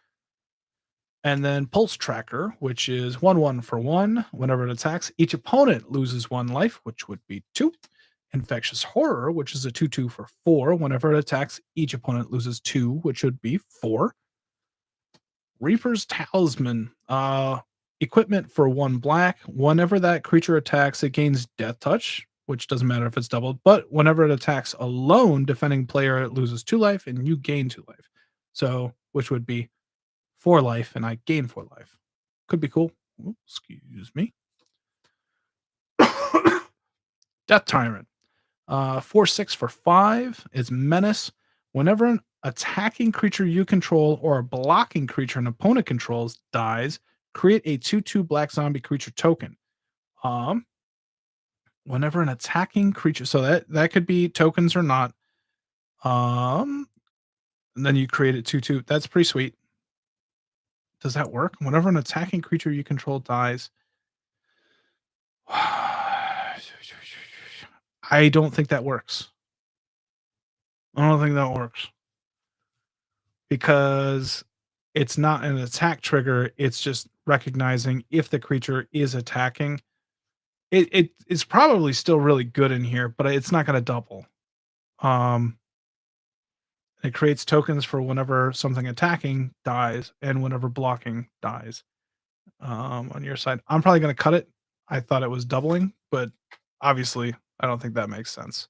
And then Pulse Tracker, which is 1/1 for 1. Whenever it attacks, each opponent loses 1 life, which would be 2. Infectious Horror, which is a 2/2 for 4. Whenever it attacks, each opponent loses 2, which would be 4. Reaper's Talisman, equipment for 1 black. Whenever that creature attacks, it gains Death Touch, which doesn't matter if it's doubled. But whenever it attacks alone, defending player loses 2 life and you gain 2 life. So, which would be 4 life, and I gain 4 life. Could be cool. Oops, excuse me. Death Tyrant. 4/6 for 5 is Menace. Whenever an attacking creature you control or a blocking creature an opponent controls dies, create a 2/2 black zombie creature token. Um, Whenever an attacking creature, so that could be tokens or not. And then you create it 2/2. That's pretty sweet. Does that work? Whenever an attacking creature you control dies, I I don't think that works. I don't think that works because it's not an attack trigger. It's just recognizing if the creature is attacking. It is probably still really good in here, but it's not going to double. Um, it creates tokens for whenever something attacking dies and whenever blocking dies. On your side, I'm probably going to cut it. I thought it was doubling, but obviously, I don't think that makes sense.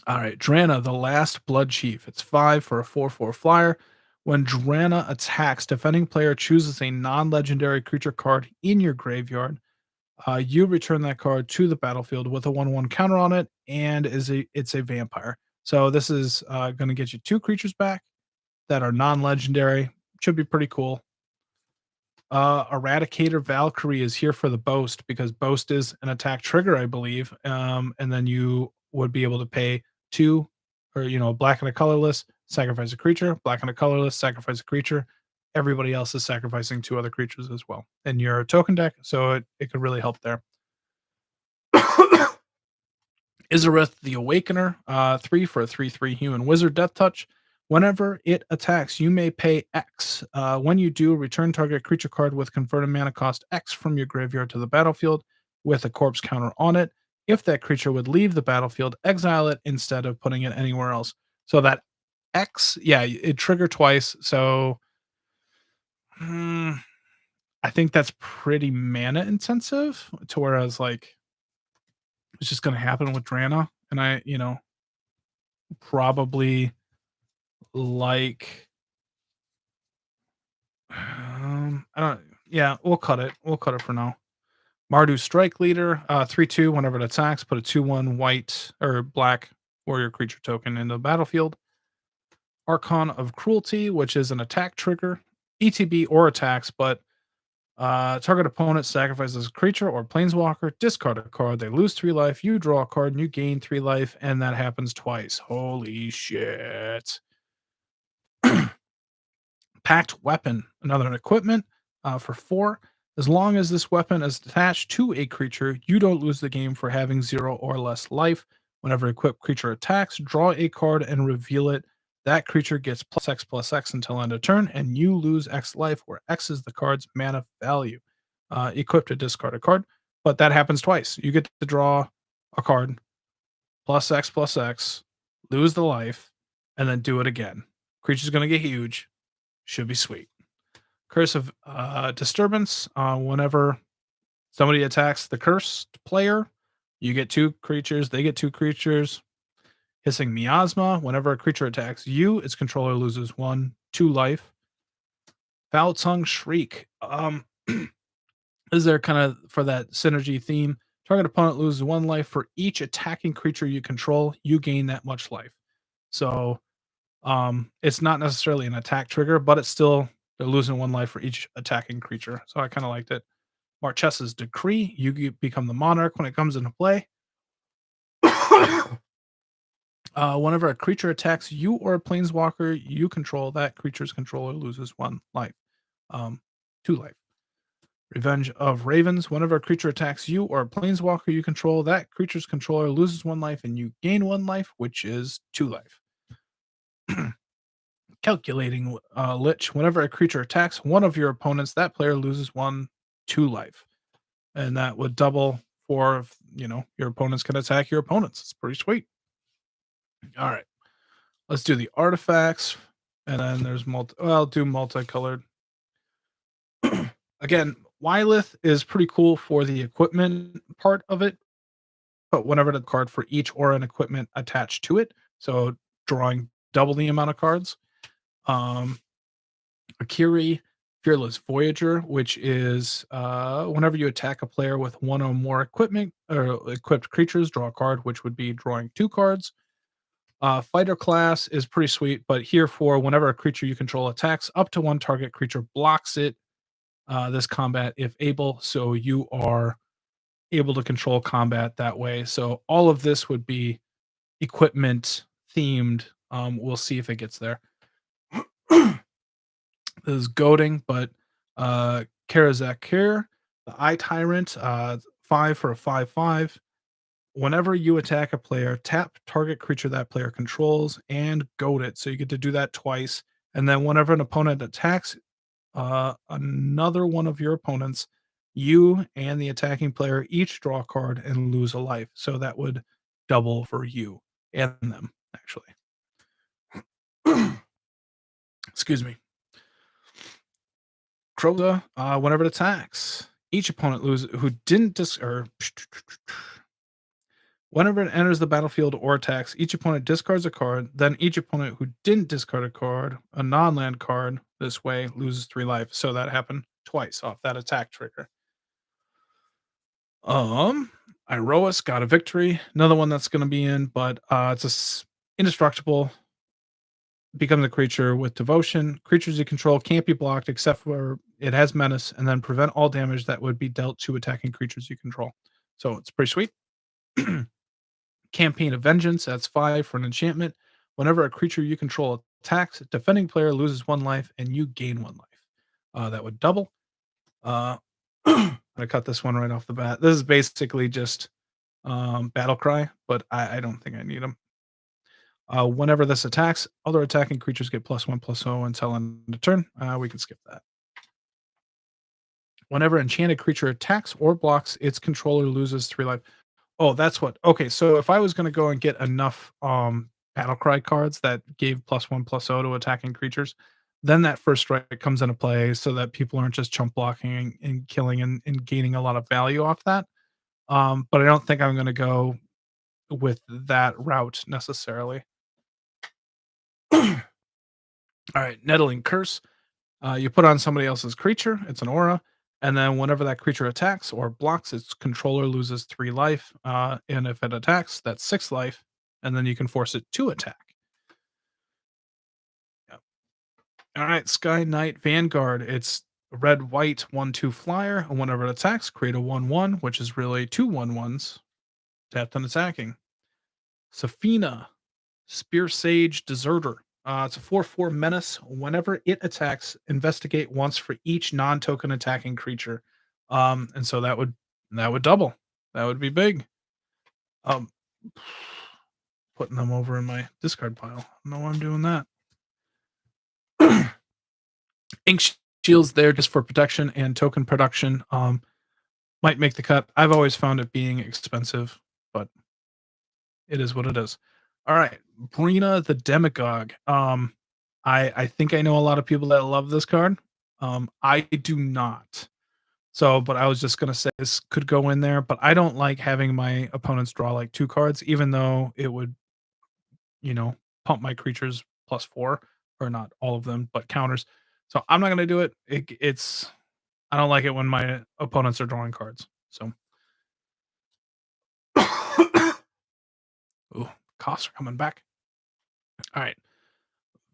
All right, Drana, the Last Blood Chief. It's 5 for a 4/4 flyer. When Drana attacks, defending player chooses a non-legendary creature card in your graveyard. You return that card to the battlefield with a 1/1 counter on it, and it's a vampire. So this is going to get you 2 creatures back that are non-legendary. Should be pretty cool. Eradicator Valkyrie is here for the boast because boast is an attack trigger, I believe. And then you would be able to pay 2 or a black and a colorless, sacrifice a creature, black and a colorless, sacrifice a creature. Everybody else is sacrificing 2 other creatures as well in your token deck, so it could really help there. Izarith the Awakener, 3 for a 3/3 human wizard death touch. Whenever it attacks, you may pay X. When you do, return target creature card with converted mana cost X from your graveyard to the battlefield with a corpse counter on it. If that creature would leave the battlefield, exile it instead of putting it anywhere else. So that X, yeah, it triggered twice. So I think that's pretty mana intensive to whereas like it's just going to happen with Drana. And I, probably like I don't yeah, we'll cut it. We'll cut it for now. Mardu Strike Leader, 3/2. Whenever it attacks, put a 2/1 white or black warrior creature token into the battlefield. Archon of Cruelty, which is an attack trigger, ETB or attacks, but target opponent sacrifices a creature or planeswalker, discard a card, they lose 3 life, you draw a card and you gain 3 life, and that happens twice. Holy shit. Packed Weapon, another equipment for 4. As long as this weapon is attached to a creature, you don't lose the game for having 0 or less life. Whenever equipped creature attacks, draw a card and reveal it. That creature gets +X until end of turn, and you lose X life, where X is the card's mana value. Equip to discard a card, but that happens twice. You get to draw a card, +X, lose the life, and then do it again. Creature's going to get huge. Should be sweet. Curse of Disturbance. Whenever somebody attacks the cursed player, you get 2 creatures. They get 2 creatures. Hissing Miasma. Whenever a creature attacks you, its controller loses 2 life. Foul Tongue Shriek. Is there kind of for that synergy theme? Target opponent loses 1 life for each attacking creature you control. You gain that much life. So it's not necessarily an attack trigger, but it's still they're losing 1 life for each attacking creature. So I kind of liked it. Marchessa's Decree. You become the monarch when it comes into play. Whenever a creature attacks you or a planeswalker you control, that creature's controller loses 1 life. 2 life. Revenge of Ravens. Whenever a creature attacks you or a planeswalker you control, that creature's controller loses 1 life and you gain 1 life, which is 2 life. Calculating Lich. Whenever a creature attacks one of your opponents, that player loses 2 life. And that would double for if, your opponents can attack your opponents. It's pretty sweet. All right. Let's do the artifacts. And then there's I'll do multicolored. Again, Wylith is pretty cool for the equipment part of it. But whenever the card for each aura and equipment attached to it, so drawing double the amount of cards. Akiri, Fearless Voyager, which is whenever you attack a player with 1 or more equipment or equipped creatures, draw a card, which would be drawing 2 cards. Fighter class is pretty sweet, but here for whenever a creature you control attacks, up to 1 target creature blocks it this combat if able, so you are able to control combat that way. So all of this would be equipment themed. We'll see if it gets there. This is goading, but Karazakir, the Eye Tyrant, 5 for a 5/5. Whenever you attack a player, tap target creature that player controls and goad it. So you get to do that twice. And then whenever an opponent attacks another one of your opponents, you and the attacking player each draw a card and lose a life. So that would double for you and them, actually. Excuse me. Croza, whenever it attacks, each opponent loses who didn't or whenever it enters the battlefield or attacks, each opponent discards a card. Then each opponent who didn't discard a card, a non-land card, this way loses 3 life. So that happened twice off that attack trigger. Iroas got a victory. Another one that's going to be in, but it's indestructible. Becomes a creature with devotion. Creatures you control can't be blocked except for it has menace, and then prevent all damage that would be dealt to attacking creatures you control. So it's pretty sweet. Campaign of Vengeance, that's 5 for an enchantment. Whenever a creature you control attacks, defending player loses 1 life and you gain 1 life. That would double. I'm gonna cut this one right off the bat. This is basically just battle cry, but I don't think I need them. Whenever this attacks, other attacking creatures get +1/+0 until end of turn. We can skip that. Whenever enchanted creature attacks or blocks, its controller loses 3 life. Oh, that's what. Okay, so if I was gonna go and get enough battle cry cards that gave +1/+0 to attacking creatures, then that first strike comes into play so that people aren't just chump blocking and killing and gaining a lot of value off that. But I don't think I'm gonna go with that route necessarily. All right, Nettling Curse. You put on somebody else's creature, it's an aura, and then whenever that creature attacks or blocks, its controller loses 3 life. And if it attacks, that's 6 life, and then you can force it to attack. Yep. All right, Sky Knight Vanguard. It's a red white 1/2 flyer, and whenever it attacks, create a 1/1, which is really 2 1/1s tapped and attacking. Safina, Spear Sage Deserter. It's a 4/4 menace. Whenever it attacks, investigate once for each non-token attacking creature. And so that would double. That would be big. Um, putting them over in my discard pile. I don't know why I'm doing that. Ink Shield's there just for protection and token production. Might make the cut. I've always found it being expensive, but it is what it is. All right, Brina the Demagogue. I think I know a lot of people that love this card. I do not. So, but I was just gonna say this could go in there, but I don't like having my opponents draw like 2 cards, even though it would, you know, pump my creatures +4, or not all of them, but counters. So I'm not gonna do it. It's I don't like it when my opponents are drawing cards. So ooh, coughs are coming back. All right.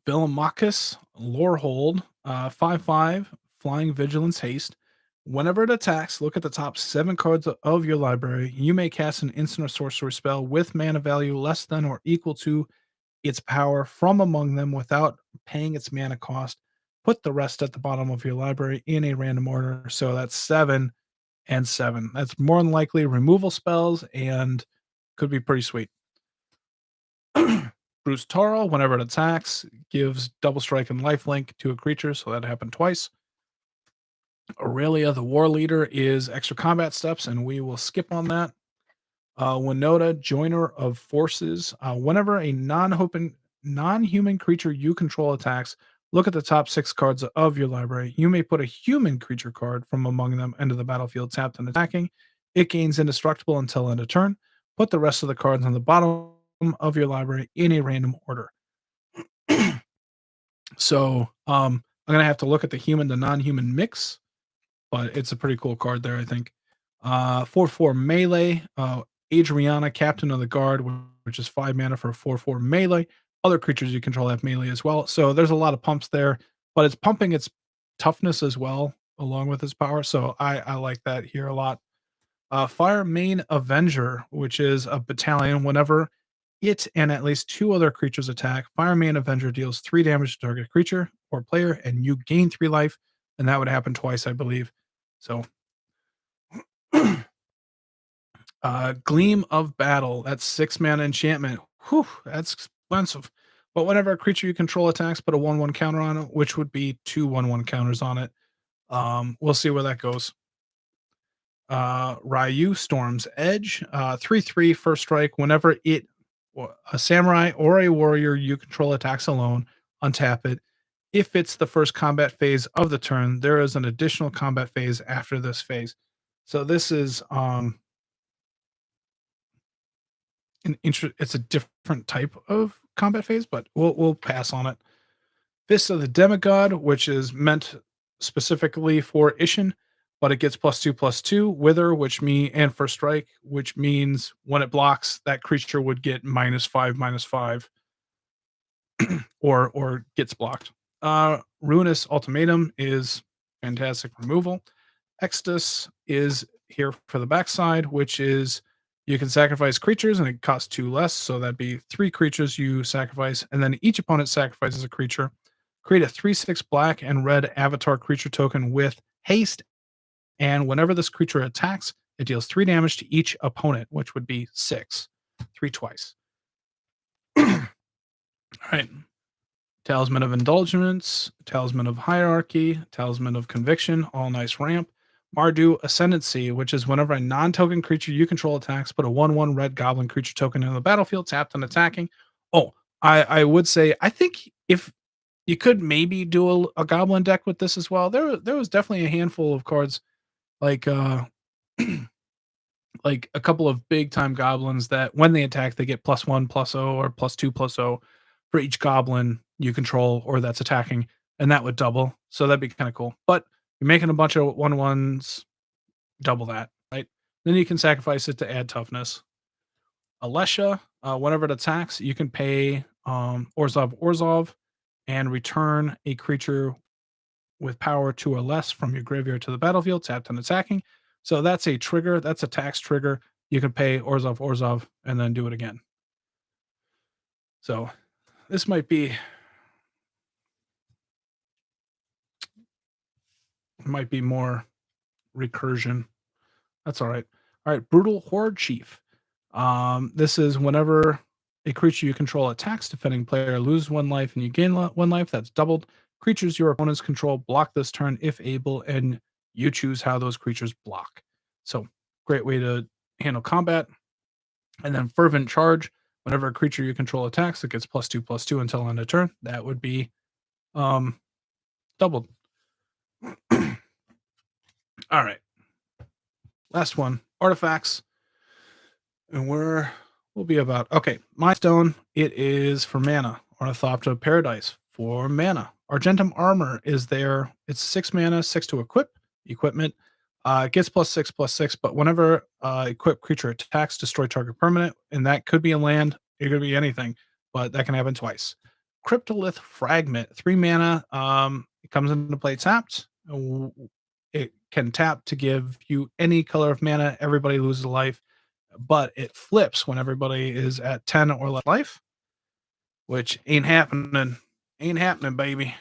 Villamachus, Lorehold, 5/5, Flying Vigilance Haste. Whenever it attacks, look at the top 7 cards of your library. You may cast an instant or sorcery spell with mana value less than or equal to its power from among them without paying its mana cost. Put the rest at the bottom of your library in a random order. So that's 7 and 7. That's more than likely removal spells and could be pretty sweet. Bruce Taro, whenever it attacks, gives double strike and lifelink to a creature, so that happened twice. Aurelia, the war leader, is extra combat steps, and we will skip on that. Winota, joiner of forces. Whenever a non-human creature you control attacks, look at the top 6 cards of your library. You may put a human creature card from among them into the battlefield tapped and attacking. It gains indestructible until end of turn. Put the rest of the cards on the bottom of your library in a random order. So I'm gonna have to look at the human to non-human mix, but it's a pretty cool card there, I think. 4/4 melee. Adriana, Captain of the Guard, which is 5 mana for a 4/4 melee. Other creatures you control have melee as well. So there's a lot of pumps there, but it's pumping its toughness as well, along with its power. So I like that here a lot. Fire Main Avenger, which is a battalion. Whenever it and at least 2 other creatures attack, Fire Main Avenger deals 3 damage to target creature or player, and you gain 3 life. And that would happen twice, I believe. So Gleam of Battle. That's 6-mana enchantment. Whew, that's expensive. But whenever a creature you control attacks, put a 1/1 counter on it, which would be 2 1/1 counters on it. We'll see where that goes. Ryu Storm's Edge. 3/3 first strike. Whenever a samurai or a warrior you control attacks alone, untap it. If it's the first combat phase of the turn, there is an additional combat phase after this phase. So this is it's a different type of combat phase, but we'll pass on it. Fist of the Demagogue, which is meant specifically for Isshin, but it gets +2/+2 Wither, and First Strike, which means when it blocks, that creature would get -5/-5 or gets blocked. Ruinous Ultimatum is fantastic removal. Extus is here for the backside, which is you can sacrifice creatures and it costs 2 less. So that'd be 3 creatures you sacrifice, and then each opponent sacrifices a creature. Create a 3/6 black and red avatar creature token with haste, and whenever this creature attacks, it deals 3 damage to each opponent, which would be 6. 3 twice. All right. Talisman of Indulgence, Talisman of Hierarchy, Talisman of Conviction, all nice ramp. Mardu Ascendancy, which is whenever a non-token creature you control attacks, put a 1/1 red goblin creature token in the battlefield, tapped and attacking. Oh, I would say, I think if you could maybe do a goblin deck with this as well. There was definitely a handful of cards like like a couple of big time goblins that when they attack, they get +1/+0 or +2/+0 for each goblin you control or that's attacking, and that would double. So that'd be kind of cool. But you're making a bunch of 1/1s, double that, right? Then you can sacrifice it to add toughness. Alesha, whenever it attacks, you can pay Orzhov and return a creature with power 2 or less from your graveyard to the battlefield, tapped and attacking. So that's a trigger. That's a tax trigger. You can pay Orzhov, and then do it again. So this might be more recursion. That's all right. All right, Brutal Horde Chief. This is whenever a creature you control attacks, defending player loses 1 life and you gain 1 life. That's doubled. Creatures your opponents control block this turn if able, and you choose how those creatures block. So great way to handle combat. And then Fervent Charge. Whenever a creature you control attacks, it gets +2/+2 until end of turn. That would be doubled. All right. Last one, artifacts. And we'll be about, okay, Milestone, it is for mana. Ornithopter Paradise for mana. Argentum Armor is there. It's 6 mana, 6 to equipment. It gets +6/+6, but whenever equipped creature attacks, destroy target permanent, and that could be a land, it could be anything, but that can happen twice. Cryptolith Fragment, 3 mana. It comes into play tapped. It can tap to give you any color of mana. Everybody loses a life, but it flips when everybody is at 10 or less life, which ain't happening. Ain't happening, baby.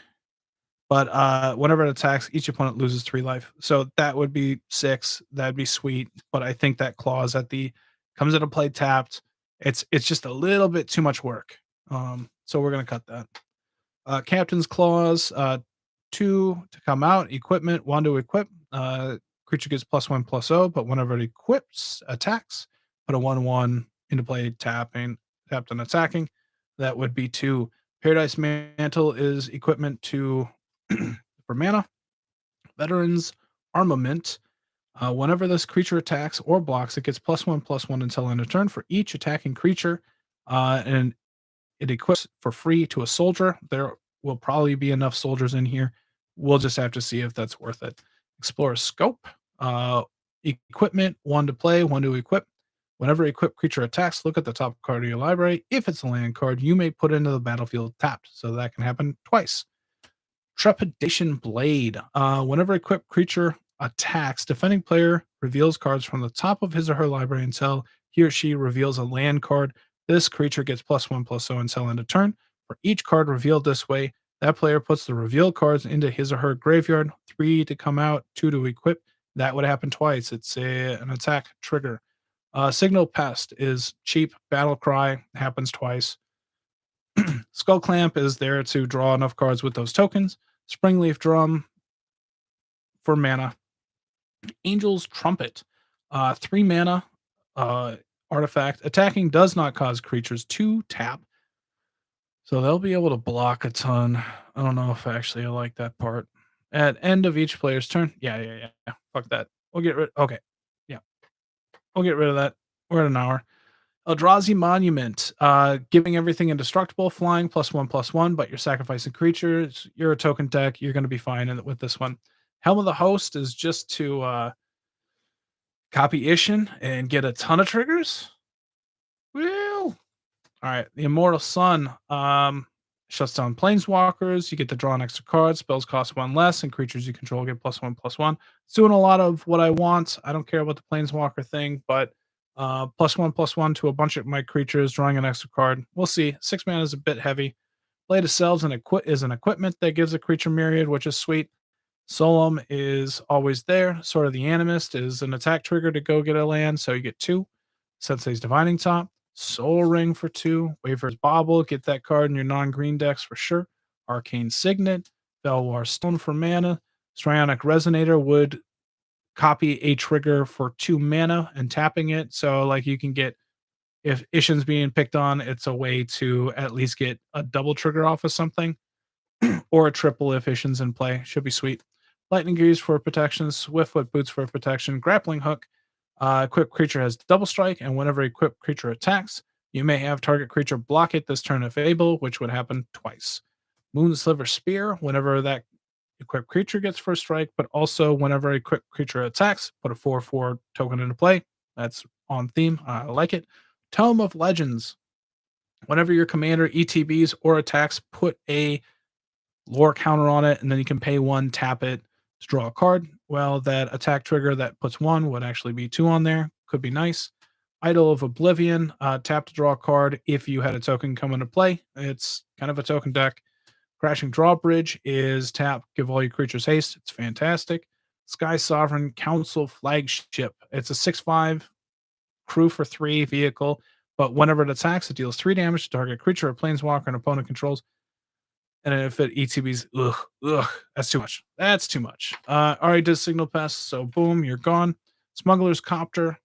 But whenever it attacks, each opponent loses 3 life. So that would be 6. That'd be sweet. But I think that clause at the comes into play tapped. It's just a little bit too much work. So we're gonna cut that. Captain's Clause, 2 to come out. Equipment, 1 to equip. Creature gets +1/+0, but whenever it equips, attacks, put a 1/1 into play, tapped and attacking. That would be 2. Paradise Mantle is equipment to for mana. Veterans Armament. Whenever this creature attacks or blocks, it gets +1/+1 until end of turn for each attacking creature, and it equips for free to a soldier. There will probably be enough soldiers in here. We'll just have to see if that's worth it. Explore Scope. Equipment, 1 to play, 1 to equip. Whenever equipped creature attacks, look at the top card of your library. If it's a land card, you may put it into the battlefield tapped. So that can happen twice. Trepidation Blade. Whenever equipped creature attacks, defending player reveals cards from the top of his or her library until he or she reveals a land card. This creature gets +1/+0 until end of turn. For each card revealed this way, that player puts the revealed cards into his or her graveyard. 3 to come out, 2 to equip. That would happen twice. It's an attack trigger. Signal Pest is cheap. Battle Cry happens twice. Skull Clamp is there to draw enough cards with those tokens. Springleaf Drum for mana. Angel's Trumpet, 3 mana, artifact. Attacking does not cause creatures to tap, so they'll be able to block a ton. I don't know if actually I like that part. At end of each player's turn, yeah. Fuck that. We'll get rid. Okay, yeah, we'll get rid of that. We're at an hour. Eldrazi Monument, giving everything indestructible, flying +1/+1, but you're sacrificing creatures. You're a token deck. You're going to be fine with this one. Helm of the Host is just to copy Isshin and get a ton of triggers. Woo! All right, the Immortal Sun shuts down planeswalkers. You get to draw an extra card. Spells cost 1 less, and creatures you control get +1/+1. It's doing a lot of what I want. I don't care about the planeswalker thing, but +1/+1 to a bunch of my creatures, drawing an extra card. We'll see. 6 mana is a bit heavy. Blade of Selves is an equipment that gives a creature myriad, which is sweet. Solemn is always there. Sword of the Animist is an attack trigger to go get a land, so you get 2. Sensei's Divining Top. Soul Ring for 2. Waver's Bauble, get that card in your non-green decks for sure. Arcane Signet. Belwar Stone for mana. Strionic Resonator would copy a trigger for 2 mana and tapping it. So, like, you can get, if Ishin's being picked on, it's a way to at least get a double trigger off of something, or a triple if Ishin's in play. Should be sweet. Lightning Greaves for protection. Swiftfoot Boots for protection. Grappling Hook. Equipped creature has double strike, and whenever equipped creature attacks, you may have target creature block it this turn if able, which would happen twice. Moonsliver Spear, whenever that equipped creature gets first strike, but also whenever equipped creature attacks, put a 4/4 token into play. That's on theme. I like it. Tome of Legends. Whenever your commander ETBs or attacks, put a lore counter on it, and then you can pay 1, tap it to draw a card. Well, that attack trigger that puts 1 would actually be 2 on there. Could be nice. Idol of Oblivion, tap to draw a card if you had a token come into play. It's kind of a token deck. Crashing Drawbridge is tap, give all your creatures haste. It's fantastic. Sky Sovereign Council Flagship. It's a 6/5 crew for 3 vehicle, but whenever it attacks, it deals 3 damage to target creature or planeswalker an opponent controls. And if it ETBs, that's too much. That's too much. Already does Signal Pest, so boom, you're gone. Smuggler's Copter,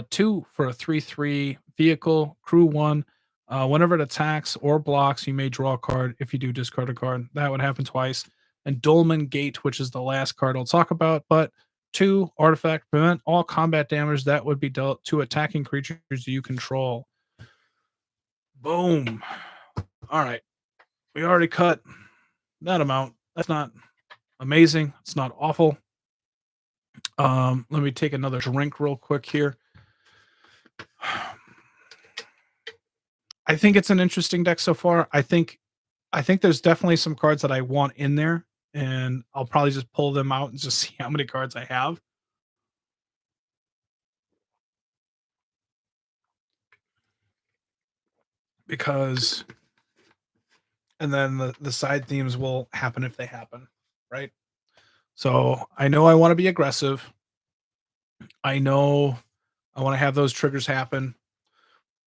2 for a 3/3 vehicle, crew 1. Whenever it attacks or blocks, you may draw a card. If you do, discard a card. That would happen twice. And Dolmen Gate, which is the last card I'll talk about, but 2 artifact, prevent all combat damage that would be dealt to attacking creatures you control. Boom. All right. We already cut that amount. That's not amazing. It's not awful. Let me take another drink real quick here. I think it's an interesting deck so far. I think there's definitely some cards that I want in there, and I'll probably just pull them out and just see how many cards I have. Because and then the side themes will happen if they happen, right? So I know I want to be aggressive. I know I want to have those triggers happen.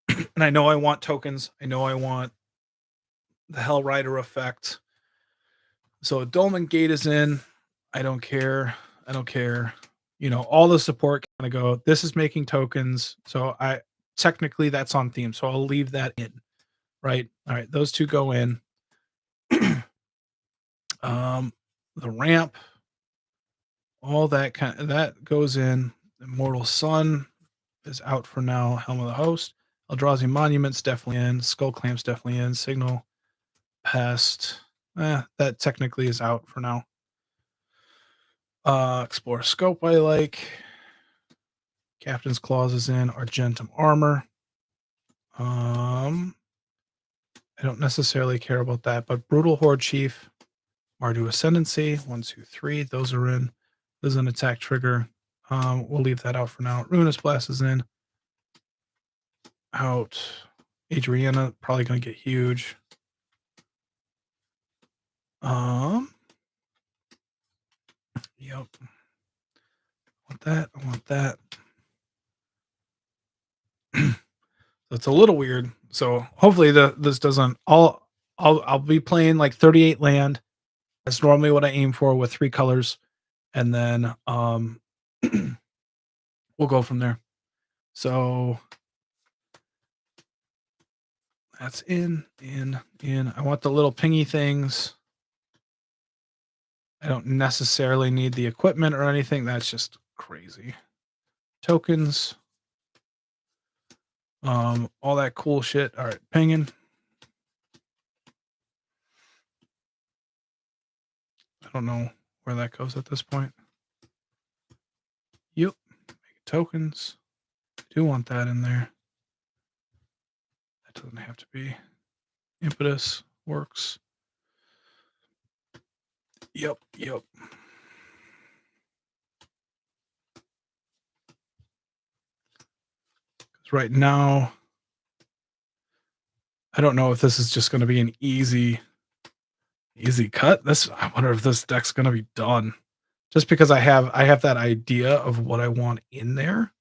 And I know I want tokens. I know I want the Hell Rider effect. So Dolmen Gate is in. I don't care. I don't care. You know, all the support kind of go, this is making tokens. So I technically that's on theme. So I'll leave that in. Right. All right. Those 2 go in. The ramp, all that kind of that goes in. Immortal Sun is out for now. Helm of the Host. Eldrazi Monument's definitely in. Skull Clamp's definitely in. Signal Pest. That technically is out for now. Explore Scope I like. Captain's Clause is in. Argentum Armor. I don't necessarily care about that, but Brutal Horde Chief, Mardu Ascendancy, 1, 2, 3. Those are in. There's an attack trigger. We'll leave that out for now. Ruinous Blast is in. Out. Adriana, probably going to get huge. Yep. I want that. I want that. That's a little weird. So hopefully this doesn't. I'll be playing like 38 land. That's normally what I aim for with 3 colors, and then we'll go from there. So that's in. I want the little pingy things. I don't necessarily need the equipment or anything. That's just crazy. Tokens. All that cool shit. All right, pinging. I don't know where that goes at this point. Yep. Tokens. I do want that in there. That doesn't have to be. Impetus works. Yep. Right now, I don't know if this is just going to be an easy cut. I wonder if this deck's going to be done. Just because I have that idea of what I want in there.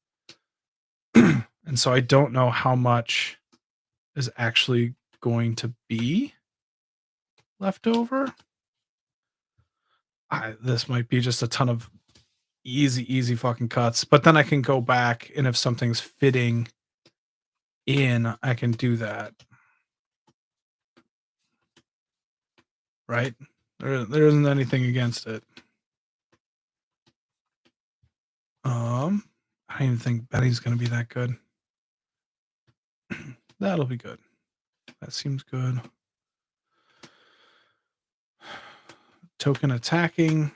And so I don't know how much is actually going to be left over. This might be just a ton of easy fucking cuts, but then I can go back, and if something's fitting in, I can do that. Right? There isn't anything against it. I don't even think Betty's going to be that good. That'll be good. That seems good. Token attacking.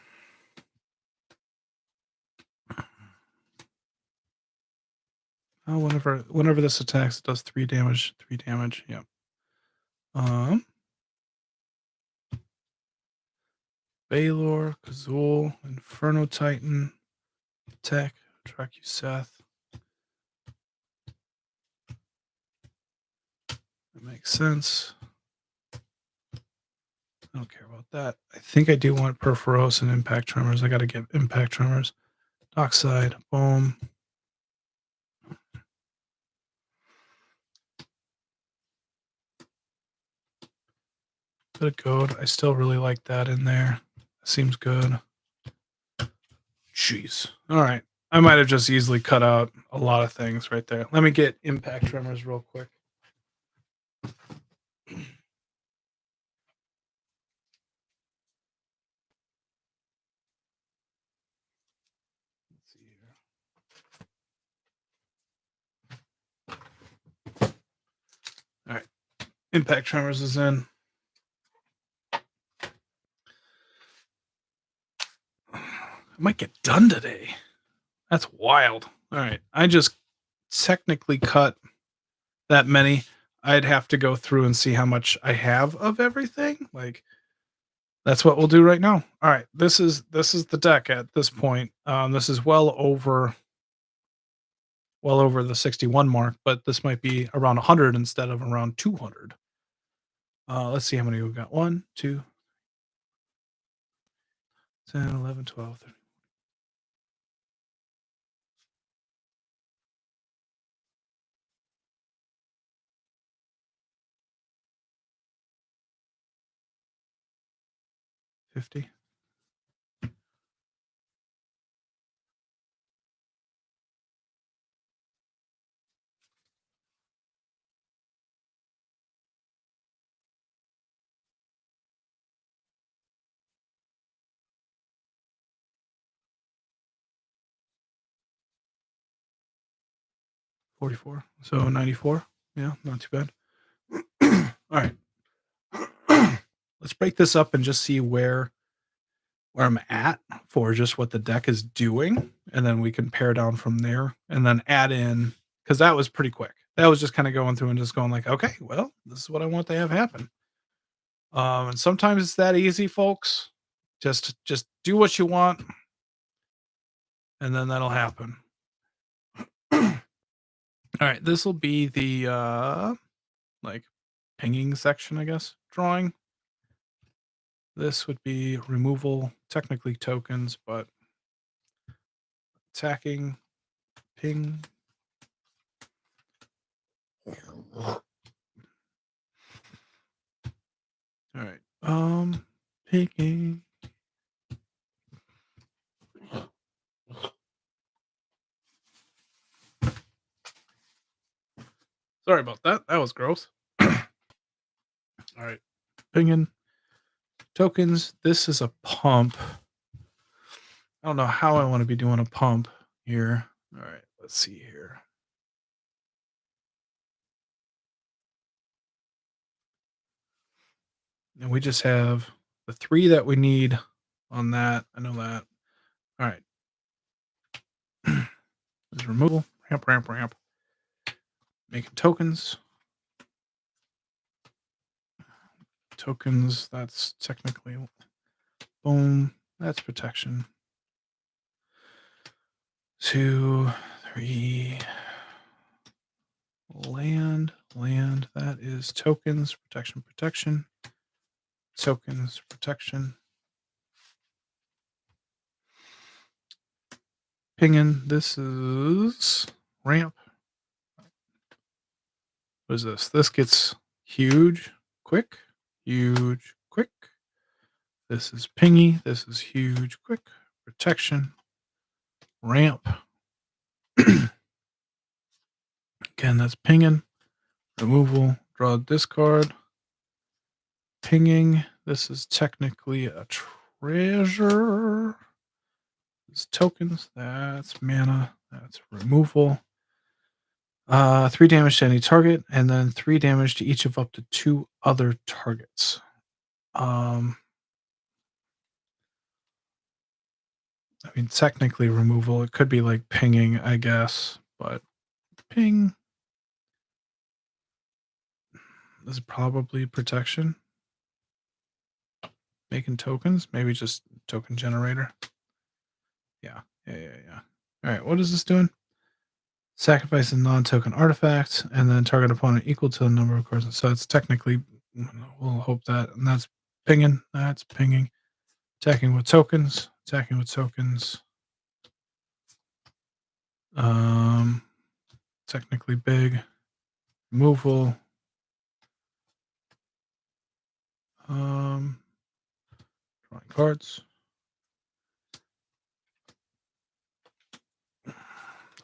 Oh, whenever this attacks, it does 3 damage. 3 damage. Yep. Baylor, Kazul, Inferno Titan, Tech, Track you, Seth. That makes sense. I don't care about that. I think I do want Perforos and Impact Tremors. I got to get Impact Tremors. Dockside, boom. Bit of gold. I still really like that in there. Seems good. Jeez. All right. I might have just easily cut out a lot of things right there. Let me get Impact Tremors real quick. Let's see here. All right. Impact Tremors is in. I might get done today. That's wild. All right. I just technically cut that many. I'd have to go through and see how much I have of everything. Like, that's what we'll do right now. All right. This is the deck at this point. This is well over the 61 mark, but this might be around 100 instead of around 200. Let's see how many we've got. 1, 2, 10, 11, 12, 13. $50. $44. So 94. Yeah, not too bad. All right. Let's break this up and just see where I'm at for just what the deck is doing, and then we can pare down from there and then add in, because that was pretty quick. That was just kind of going through and just going like, okay, well, this is what I want to have happen. And sometimes it's that easy, folks. Just do what you want, and then that'll happen. All right, this will be the like pinging section, I guess. Drawing. This would be removal, technically tokens, but attacking, ping. All right. Picking. Sorry about that. That was gross. All right. Pinging tokens. This is a pump. I don't know how I want to be doing a pump here. All right. Let's see here. And we just have the 3 that we need on that. I know that. All right. There's removal. Ramp. Making tokens. Tokens. That's technically. Boom. That's protection. 2, 3. Land. That is tokens. Protection. Tokens. Protection. Pinging. This is ramp. What is this? This gets huge, quick, huge, quick. This is pingy. This is huge, quick. Protection. Ramp. Again, that's pinging. Removal. Draw discard. Pinging. This is technically a treasure. This is tokens. That's mana. That's removal. 3 damage to any target, and then 3 damage to each of up to 2 other targets. I mean, technically removal. It could be like pinging, I guess, but ping. This is probably protection. Making tokens, maybe just token generator. Yeah. All right, what is this doing? Sacrifice a non-token artifact, and then target opponent equal to the number of cards. So it's technically, we'll hope that, and that's pinging. That's pinging. Attacking with tokens. Technically big. Removal. Drawing cards.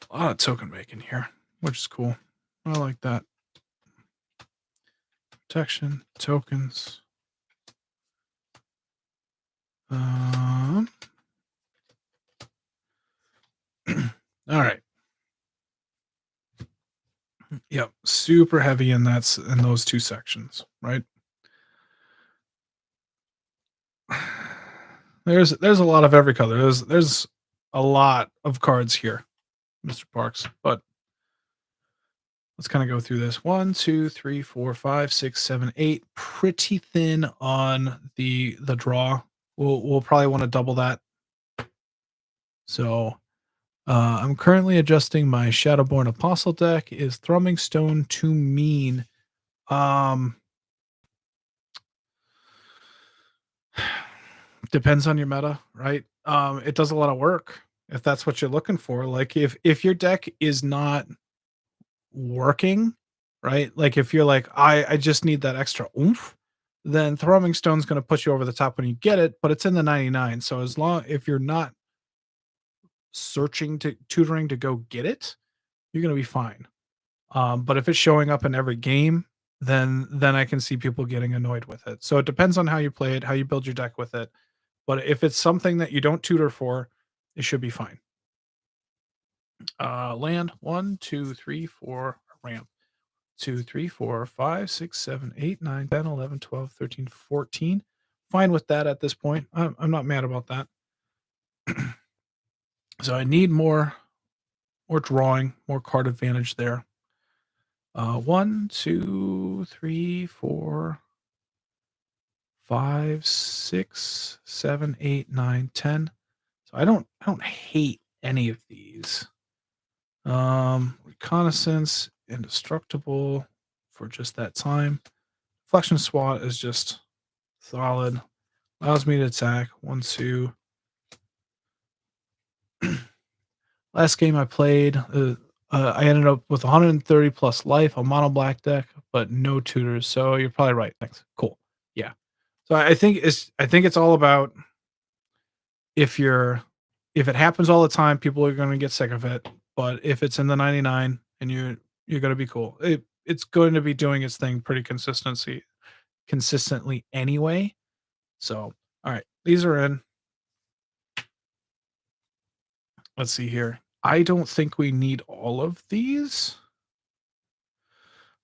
A lot of token making here, which is cool. I like that. Protection, tokens. All right. Yep, super heavy in those 2 sections, right? There's a lot of every color. There's a lot of cards here, Mr. Parks, but let's kind of go through this. 1, 2, 3, 4, 5, 6, 7, 8. Pretty thin on the draw. We'll probably want to double that. So I'm currently adjusting my Shadowborn Apostle deck. Is Thrumming Stone too mean? Depends on your meta, right? It does a lot of work if that's what you're looking for. Like if your deck is not working, right? Like if you're like, I just need that extra oomph, then Thrumming Stone's going to put you over the top when you get it, but it's in the 99. So if you're not tutoring to go get it, you're going to be fine. But if it's showing up in every game, then I can see people getting annoyed with it. So it depends on how you play it, how you build your deck with it. But if it's something that you don't tutor for, it should be fine. Land 1, 2, 3, 4, ramp 2, 3, 4, 5, 6, 7, 8, 9, 10, 11, 12, 13, 14. Fine with that at this point. I'm not mad about that. So I need more drawing, more card advantage there. 1, 2, 3, 4, 5, 6, 7, 8, 9, 10. So I don't hate any of these. Reconnaissance, indestructible for just that time. Flexion SWAT is just solid. Allows me to attack 1, 2. Last game I played, I ended up with 130 plus life, a mono black deck, but no tutors. So you're probably right. Thanks. Cool. Yeah. So I think it's all about if you're if it happens all the time, people are going to get sick of it. But if it's in the 99 and you're going to be cool, it's going to be doing its thing pretty consistently anyway. So all right, these are in. Let's see here. I don't think we need all of these.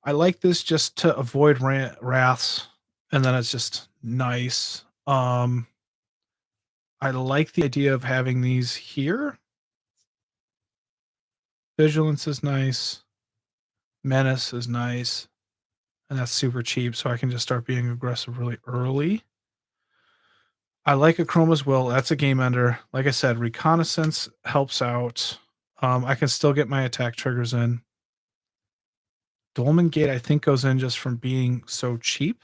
I like this just to avoid wraths, and then it's just nice. I like the idea of having these here. Vigilance is nice. Menace is nice. And that's super cheap, so I can just start being aggressive really early. I like Chroma's Will. That's a game ender. Like I said, Reconnaissance helps out. I can still get my attack triggers in. Dolmen Gate, I think, goes in just from being so cheap.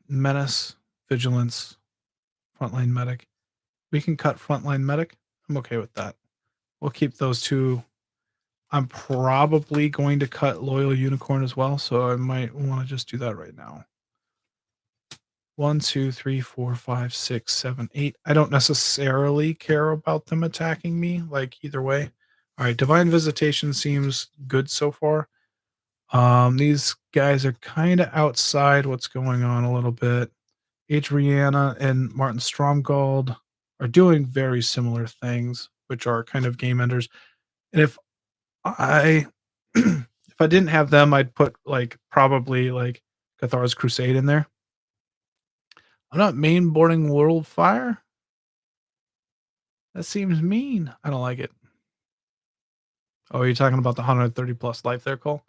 Menace, Vigilance, Frontline Medic. We can cut Frontline Medic. I'm okay with that. We'll keep those two. I'm probably going to cut Loyal Unicorn as well, so I might want to just do that right now. 1, 2, 3, 4, 5, 6, 7, 8. I don't necessarily care about them attacking me, like either way. All right, Divine Visitation seems good so far. These guys are kind of outside what's going on a little bit. Adriana and Martin Stromgold are doing very similar things, which are kind of game enders. And if I if I didn't have them, I'd put like probably like Cathar's Crusade in there. I'm not main boarding World Fire. That seems mean. I don't like it. Oh, you're talking about the 130 plus life there, Cole?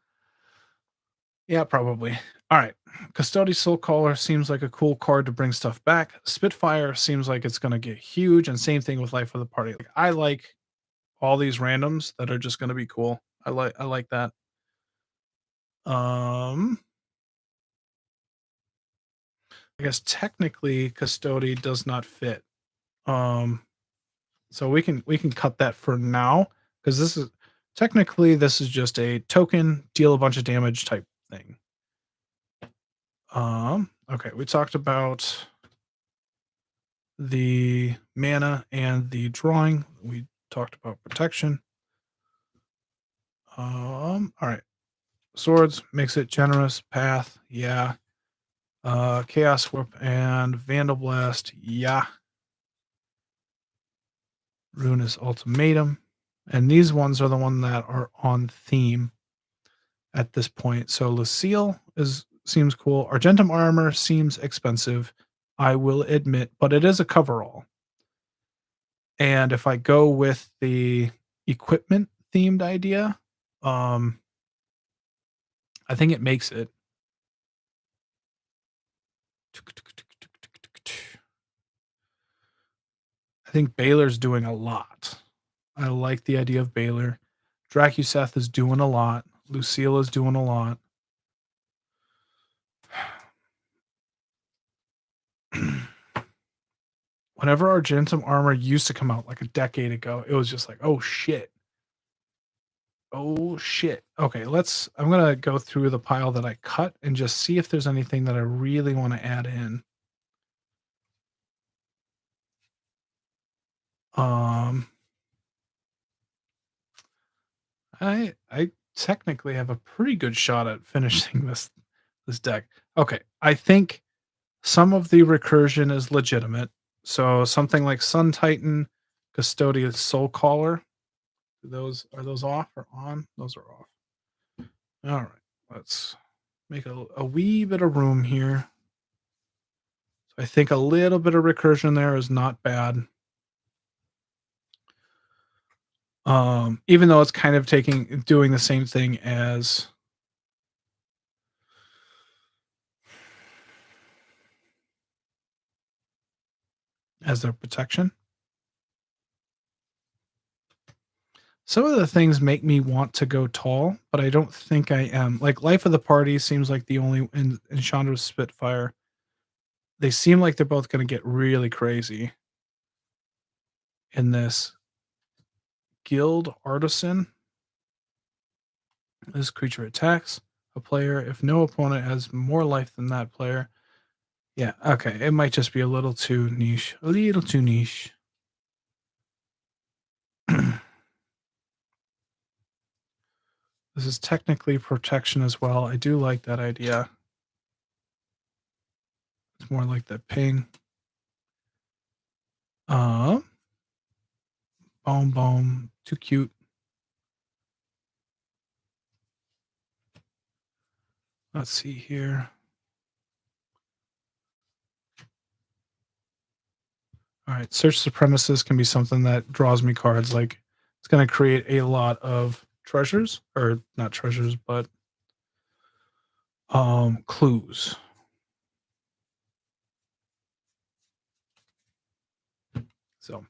Yeah, probably. All right. Custody Soul Caller seems like a cool card to bring stuff back. Spitfire seems like it's going to get huge, and same thing with Life of the Party. Like, I like all these randoms that are just going to be cool. I like that. I guess technically Custody does not fit. So we can cut that for now because this is just a token, deal a bunch of damage type thing. Okay, we talked about the mana and the drawing. We talked about protection. All right. Swords makes it generous. Path, yeah. Chaos Whip and Vandal Blast, yeah. Ruinous Ultimatum. And these ones are the ones that are on theme at this point. So Lucille seems cool. Argentum Armor seems expensive, I will admit, but it is a coverall. And if I go with the equipment themed idea, I think it makes it. I think Baylor's doing a lot. I like the idea of Baylor. Dracuseth is doing a lot. Lucille is doing a lot. Whenever Argentum Armor used to come out like a decade ago, it was just like, oh shit. Oh shit. Okay, I'm gonna go through the pile that I cut and just see if there's anything that I really want to add in. I technically have a pretty good shot at finishing this deck. Okay, I think some of the recursion is legitimate. So something like Sun Titan, Custodian Soul Caller. Are those off or on? Those are off. All right, let's make a wee bit of room here. So I think a little bit of recursion there is not bad. Even though it's kind of doing the same thing as their protection. Some of the things make me want to go tall, but I don't think I am. Like Life of the Party seems like the only in Chandra Spitfire. They seem like they're both going to get really crazy. in this guild artisan. This creature attacks a player if no opponent has more life than that player. Yeah, okay. It might just be a little too niche. A little too niche. This is technically protection as well. I do like that idea. It's more like that ping. Boom. Too cute. Let's see here. All right, Search Supremacist can be something that draws me cards. Like, it's going to create a lot of treasures, or not treasures, but clues. So,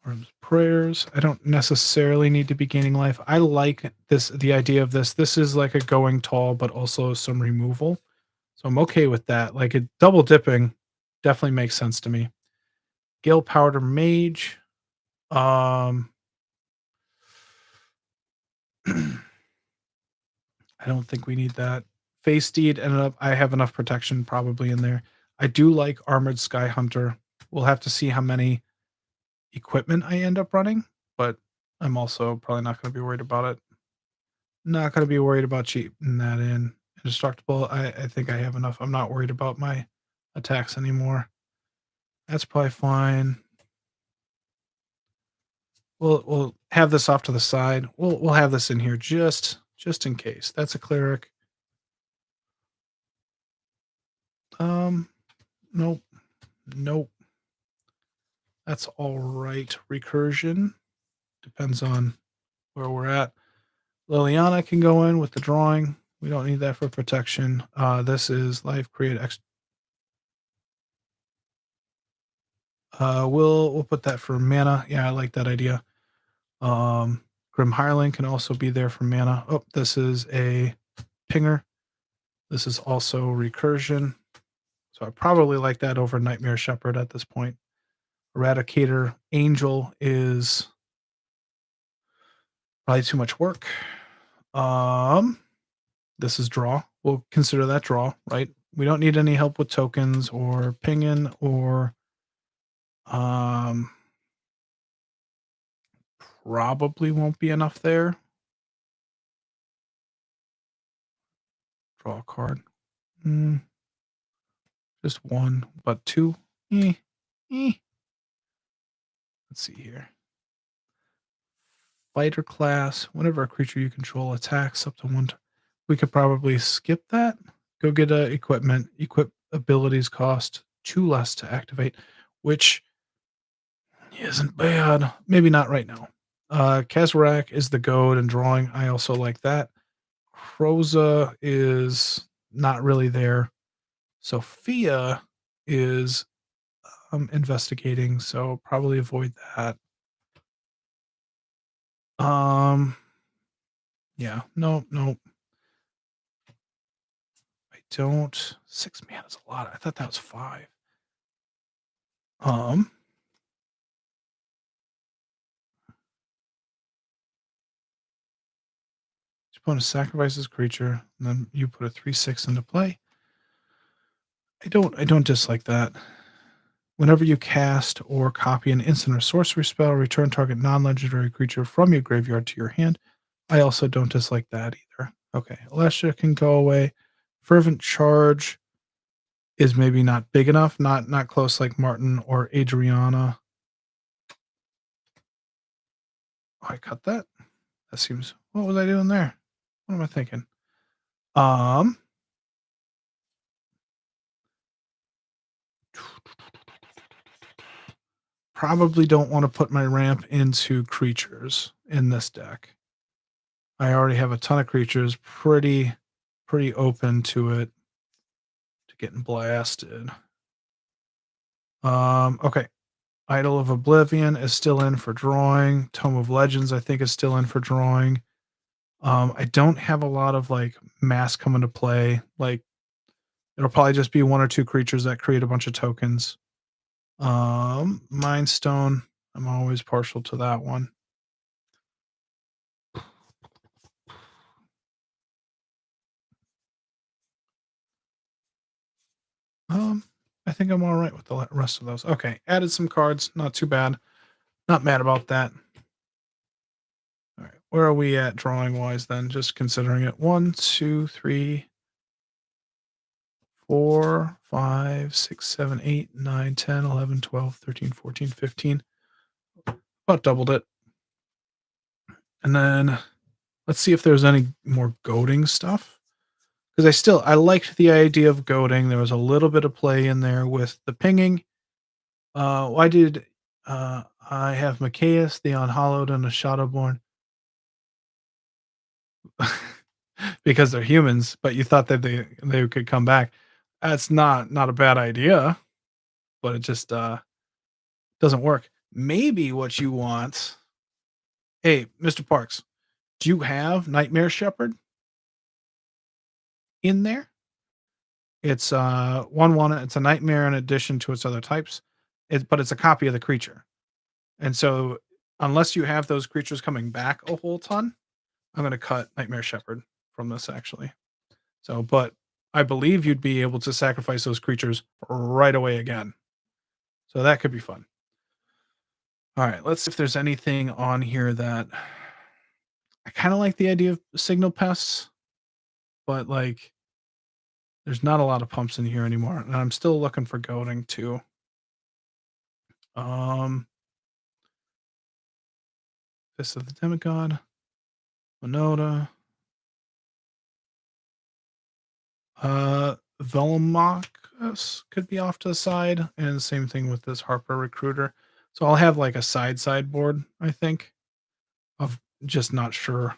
Worm's Prayers. I don't necessarily need to be gaining life. I like this, the idea of this. This is like a going tall, but also some removal. So I'm okay with that. Like, a double dipping definitely makes sense to me. Gale Powder Mage. I don't think we need that. Face Steed ended up, I have enough protection probably in there. I do like Armored Sky Hunter. We'll have to see how many equipment I end up running, but I'm also probably not going to be worried about it. Not going to be worried about cheating that in. Indestructible, I think I have enough. I'm not worried about my attacks anymore. That's probably fine. We'll have this off to the side. We'll have this in here just in case. That's a cleric. Nope. That's all right. Recursion depends on where we're at. Liliana can go in with the drawing. We don't need that for protection. This is life create X. We'll put that for mana. Yeah, I like that idea. Grim Hireling can also be there for mana. Oh, this is a pinger. This is also recursion. So I probably like that over Nightmare Shepherd at this point. Eradicator Angel is probably too much work. This is draw. We'll consider that draw, right? We don't need any help with tokens or pinging or probably won't be enough there. Draw a card. Just one, but two. Let's see here. Fighter class. Whenever a creature you control attacks up to one, we could probably skip that. Go get equipment. Equip abilities cost 2 less to activate, which isn't bad. Maybe not right now. Kazarak is the goad and drawing. I also like that. Kroza is not really there. Sophia is investigating, so probably avoid that. Yeah, no. I don't. 6 mana is a lot. I thought that was 5. Opponent sacrifices creature, and then you put a 3/6 into play. I don't dislike that. Whenever you cast or copy an instant or sorcery spell, return target non-legendary creature from your graveyard to your hand. I also don't dislike that either. Okay, Alessia can go away. Fervent Charge is maybe not big enough, not close like Martin or Adriana. Oh, I cut that. That seems. What was I doing there? What am I thinking? Probably don't want to put my ramp into creatures in this deck. I already have a ton of creatures, pretty open to it, to getting blasted. Okay. Idol of Oblivion is still in for drawing. Tome of Legends, I think, is still in for drawing. I don't have a lot of like mass come into play. Like, it'll probably just be 1 or 2 creatures that create a bunch of tokens. Mind Stone. I'm always partial to that one. I think I'm all right with the rest of those. Okay, added some cards. Not too bad. Not mad about that. All right, where are we at drawing wise then? Just considering it. 1, 2, 3, 4, 5, 6, 7, 8, 9, 10, 11, 12, 13, 14, 15. About doubled it. And then let's see if there's any more goading stuff. Because I liked the idea of goading. There was a little bit of play in there with the pinging. Why did I have Macias, the Unhallowed, and a Shadowborn? Because they're humans, but you thought that they could come back. That's not a bad idea, but it just doesn't work. Maybe what you want. Hey, Mr. Parks, do you have Nightmare Shepherd in there? It's 1/1. It's a nightmare in addition to its other types. But it's a copy of the creature. And so unless you have those creatures coming back a whole ton, I'm gonna cut Nightmare Shepherd from this actually. So, but I believe you'd be able to sacrifice those creatures right away again. So that could be fun. All right, let's see if there's anything on here that I kind of like the idea of signal pests, but like there's not a lot of pumps in here anymore. And I'm still looking for goading too. Fist of the Demigod, Winota, Velomachus could be off to the side, and same thing with this Harper Recruiter. So I'll have like a sideboard, I think, of just not sure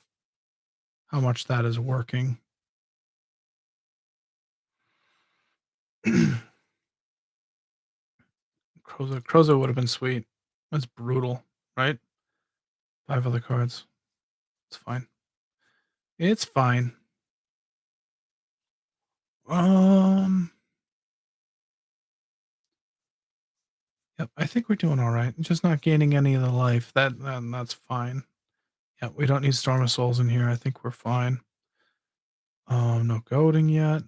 how much that is working. Crozo would have been sweet. That's brutal, right? 5 other cards. It's fine. It's fine. Yep, I think we're doing all right. Just not gaining any of the life. That's fine. Yeah, we don't need Storm of Souls in here. I think we're fine. No goading yet.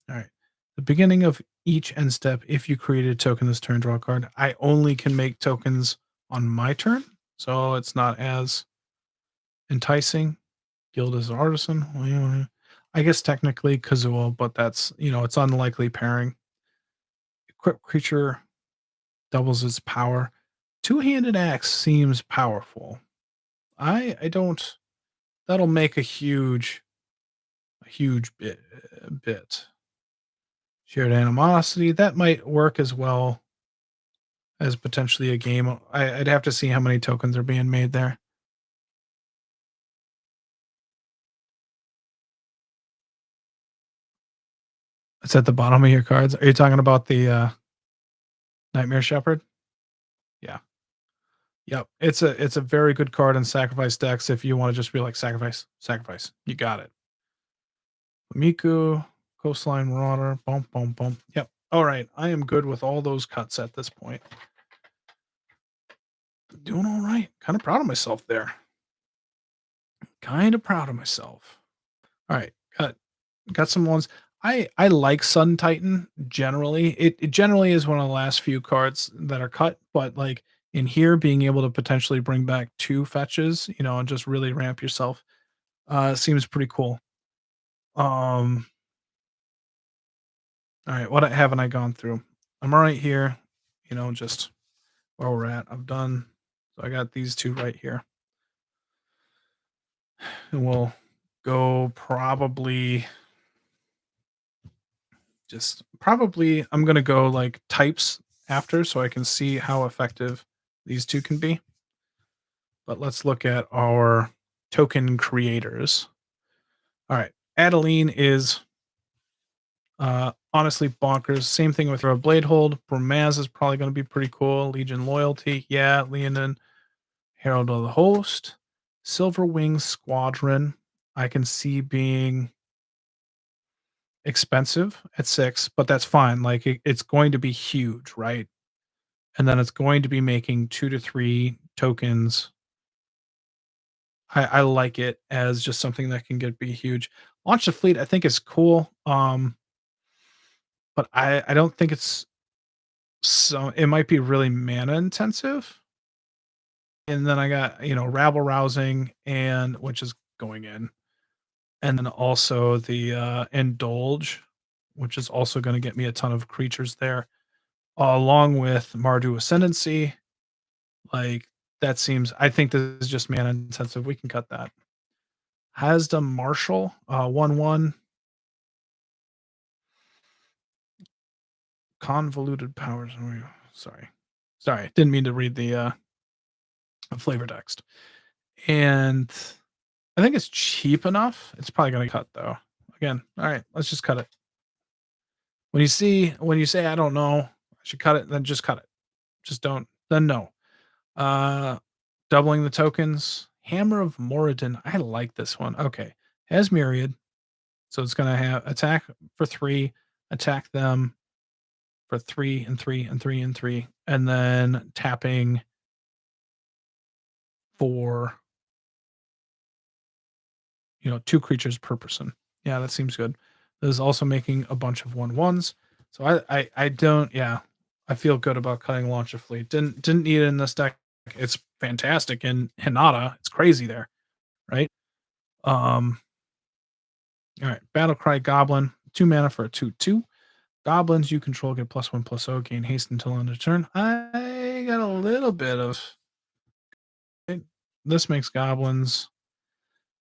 All right. The beginning of each end step, if you created a token this turn, draw a card. I only can make tokens on my turn, so it's not as enticing. Guild as an artisan. Well, yeah, I guess technically Kazuo, but that's it's unlikely pairing. Equip creature doubles its power. Two-handed axe seems powerful. I don't. That'll make a huge bit. Shared animosity that might work as well as potentially a game. I'd have to see how many tokens are being made there. It's at the bottom of your cards. Are you talking about the Nightmare Shepherd? Yeah. Yep. It's a very good card in sacrifice decks if you want to just be like sacrifice, sacrifice. You got it. Miku, Coastline Marauder, bump, bump, bump. Yep. All right. I am good with all those cuts at this point. Doing all right. Kind of proud of myself there. Kind of proud of myself. All right. Got some ones. I like Sun Titan generally. It generally is one of the last few cards that are cut, but like in here, being able to potentially bring back 2 fetches, and just really ramp yourself, seems pretty cool. All right, what haven't I gone through? I'm all right here, just where we're at. I've done, so I got these 2 right here. And we'll go probably I'm gonna go like types after so I can see how effective these 2 can be. But let's look at our token creators. All right. Adeline is honestly bonkers. Same thing with her Blade Hold. Bramaz is probably going to be pretty cool. Legion Loyalty. Yeah. Leonin. Herald of the Host. Silver Wing Squadron. I can see being expensive at 6, but that's fine. Like it's going to be huge, right? and then it's going to be making 2 to 3 tokens. I like it as just something that can get be huge. Launch the Fleet, I think is cool, but I don't think it's so it might be really mana intensive. And then I got, rabble rousing and which is going in. And then also the indulge, which is also going to get me a ton of creatures there, along with Mardu Ascendancy. Like that seems I think this is just mana intensive. We can cut that. Hasda Marshall, 1/1 convoluted powers. Sorry. Sorry, didn't mean to read the flavor text. And I think it's cheap enough. It's probably gonna cut though. Again, all right, let's just cut it. When you say I don't know, I should cut it, then just cut it. Just don't then no. Uh Doubling the tokens. Hammer of Moradin. I like this one. Okay. Has Myriad. So it's gonna have attack for 3, attack them for 3 and 3 and 3 and 3, and then tapping for 2 creatures per person. Yeah, that seems good. This is also making a bunch of 1/1s. So I don't I feel good about cutting Launch of Fleet. Didn't need it in this deck. It's fantastic in Hinata. It's crazy there, right? All right, Battlecry Goblin, 2 mana for a 2/2. Goblins you control get +1/+0, gain haste until end of turn. I got a little bit of this makes goblins.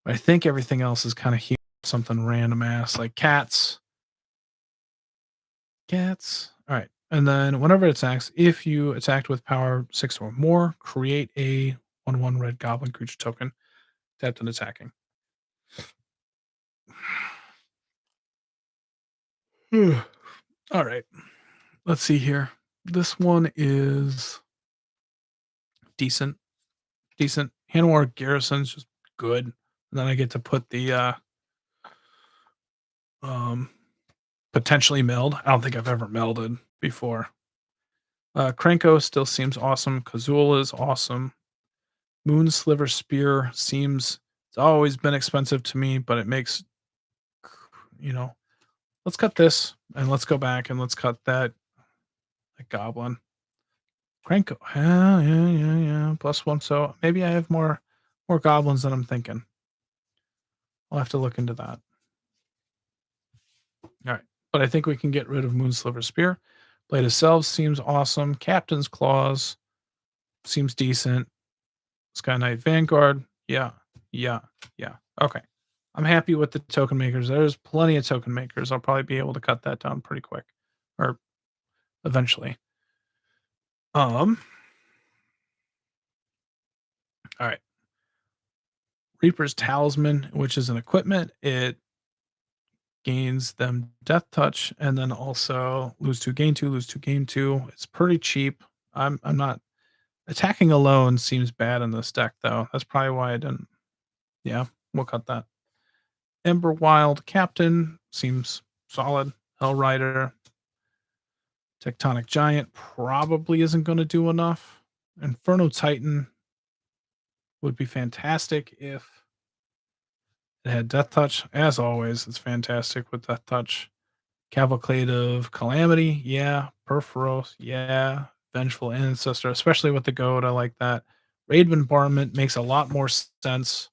But I think everything else is kind of something random ass like cats. Cats. All right. And then whenever it attacks, if you attacked with power 6 or more, create a 1/1 red goblin creature token. Tapped and attacking. All right. Let's see here. This one is decent. Decent. Hanwar Garrison's just good. And then I get to put the potentially meld. I don't think I've ever melded before. Krenko still seems awesome. Kazula is awesome. Moon Sliver Spear seems it's always been expensive to me, but it makes let's cut this and let's go back and let's cut that goblin. Krenko. Yeah. +1. So maybe I have more goblins than I'm thinking. I'll have to look into that. All right. But I think we can get rid of Moonsliver Spear. Blade of Selves seems awesome. Captain's Claws seems decent. Sky Knight Vanguard. Yeah. Okay. I'm happy with the token makers. There's plenty of token makers. I'll probably be able to cut that down pretty quick. Or eventually. All right. Reaper's Talisman, which is an equipment. It gains them Death Touch, and then also lose 2, gain 2, lose 2, gain 2. It's pretty cheap. I'm not attacking alone seems bad in this deck though. That's probably why I didn't. Yeah, we'll cut that. Ember Wild Captain seems solid. Hellrider. Tectonic Giant probably isn't going to do enough. Inferno Titan would be fantastic if it had Death Touch. As always, it's fantastic with Death Touch. Cavalcade of Calamity, yeah. Perforos, yeah. Vengeful Ancestor, especially with the goat. I like that. Raid Bombardment makes a lot more sense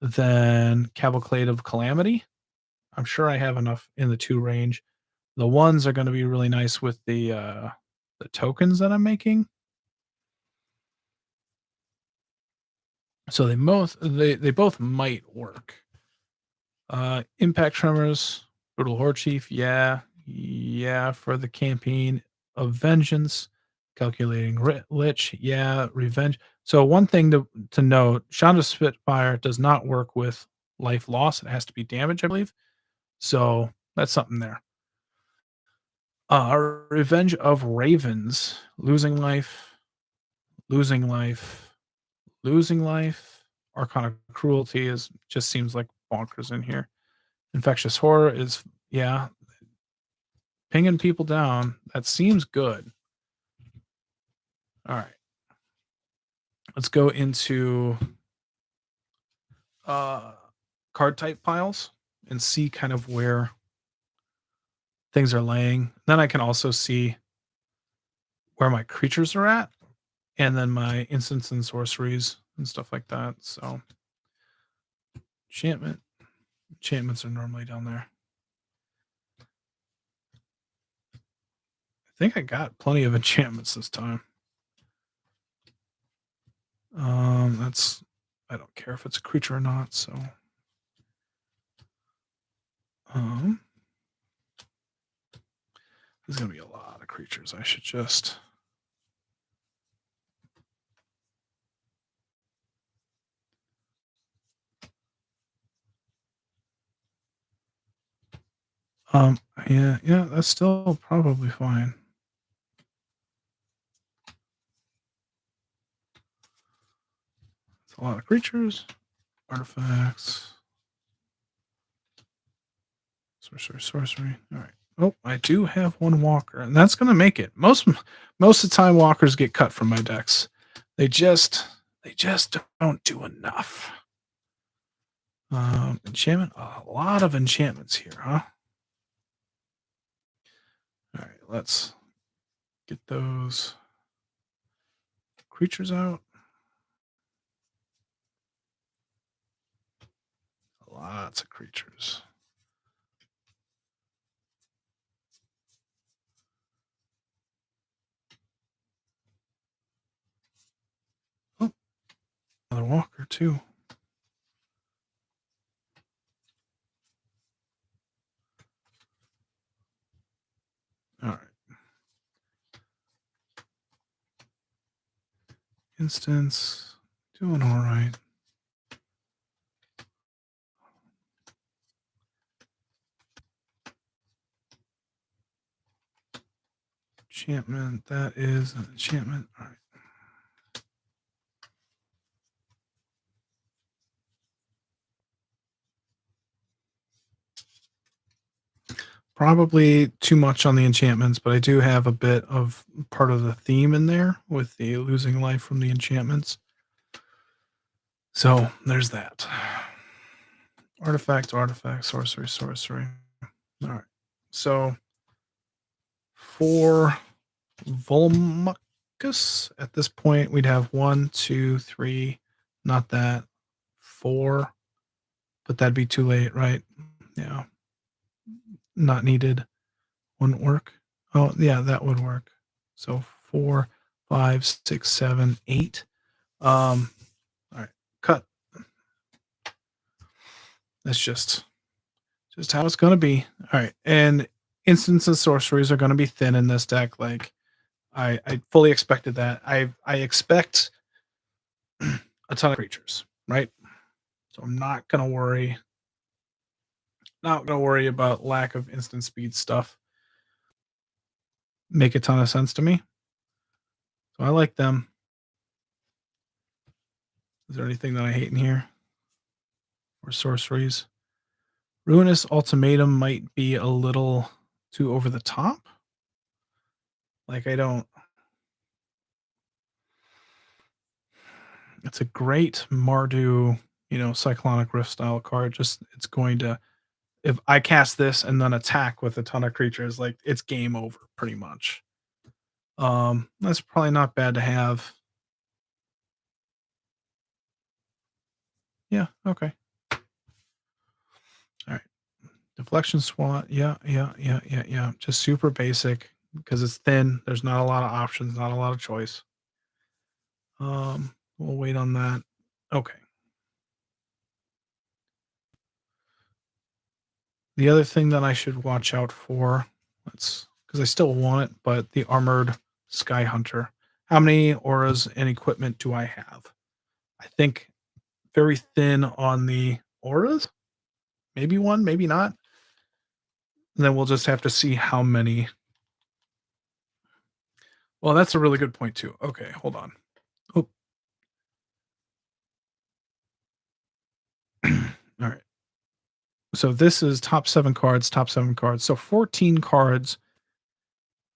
than Cavalcade of Calamity. I'm sure I have enough in the 2 range. The ones are going to be really nice with the tokens that I'm making. So they both might work. Impact Tremors, Brutal Horde Chief, yeah, for the campaign of vengeance. Calculating Lich, yeah, revenge. So one thing to note, Chandra Spitfire does not work with life loss. It has to be damage, I believe. So that's something there. Revenge of Ravens, losing life. Arcana Cruelty just seems like bonkers in here. Infectious Horror is pinging people down. That seems good. All right. Let's go into card type piles and see kind of where things are laying. Then I can also see where my creatures are at, and then my instants and sorceries and stuff like that. So enchantments are normally down there. I think I got plenty of enchantments this time. I don't care if it's a creature or not, so there's gonna be a lot of creatures. I should just yeah, that's still probably fine. It's a lot of creatures, artifacts, sorcery. All right. Oh, I do have one walker, and that's gonna make it. Most of the time, walkers get cut from my decks. They just don't do enough. Enchantment, a lot of enchantments here, huh? All right, let's get those creatures out. Lots of creatures. Oh, another walker too. All right. Instance, doing all right. Enchantment, that is an enchantment. All right. Probably too much on the enchantments, but I do have a bit of part of the theme in there with the losing life from the enchantments. So there's that. Artifact, sorcery. All right. So for Volmucus, at this point, we'd have 1, 2, 3, not that, 4, but that'd be too late, right? Yeah. Not needed. Wouldn't work. Oh, yeah, that would work. So 4, 5, 6, 7, 8. All right, cut. That's just how it's gonna be. All right, and instants and sorceries are gonna be thin in this deck. Like I fully expected that. I expect a ton of creatures, right? So I'm not gonna worry. Not gonna worry about lack of instant speed stuff. Make a ton of sense to me. So I like them. Is there anything that I hate in here? Or sorceries? Ruinous Ultimatum might be a little too over the top. Like I don't. It's a great Mardu, Cyclonic Rift style card. Just it's going to, if I cast this and then attack with a ton of creatures, like it's game over pretty much. That's probably not bad to have. Yeah, okay. All right. Deflection SWAT. Yeah. Just super basic because it's thin. There's not a lot of options, not a lot of choice. We'll wait on that. Okay. The other thing that I should watch out for, because I still want it, but the Armored Sky Hunter. How many auras and equipment do I have? I think very thin on the auras. Maybe one, maybe not. And then we'll just have to see how many. Well, that's a really good point too. Okay, hold on. Oh. All right. So this is top 7 cards. So 14 cards.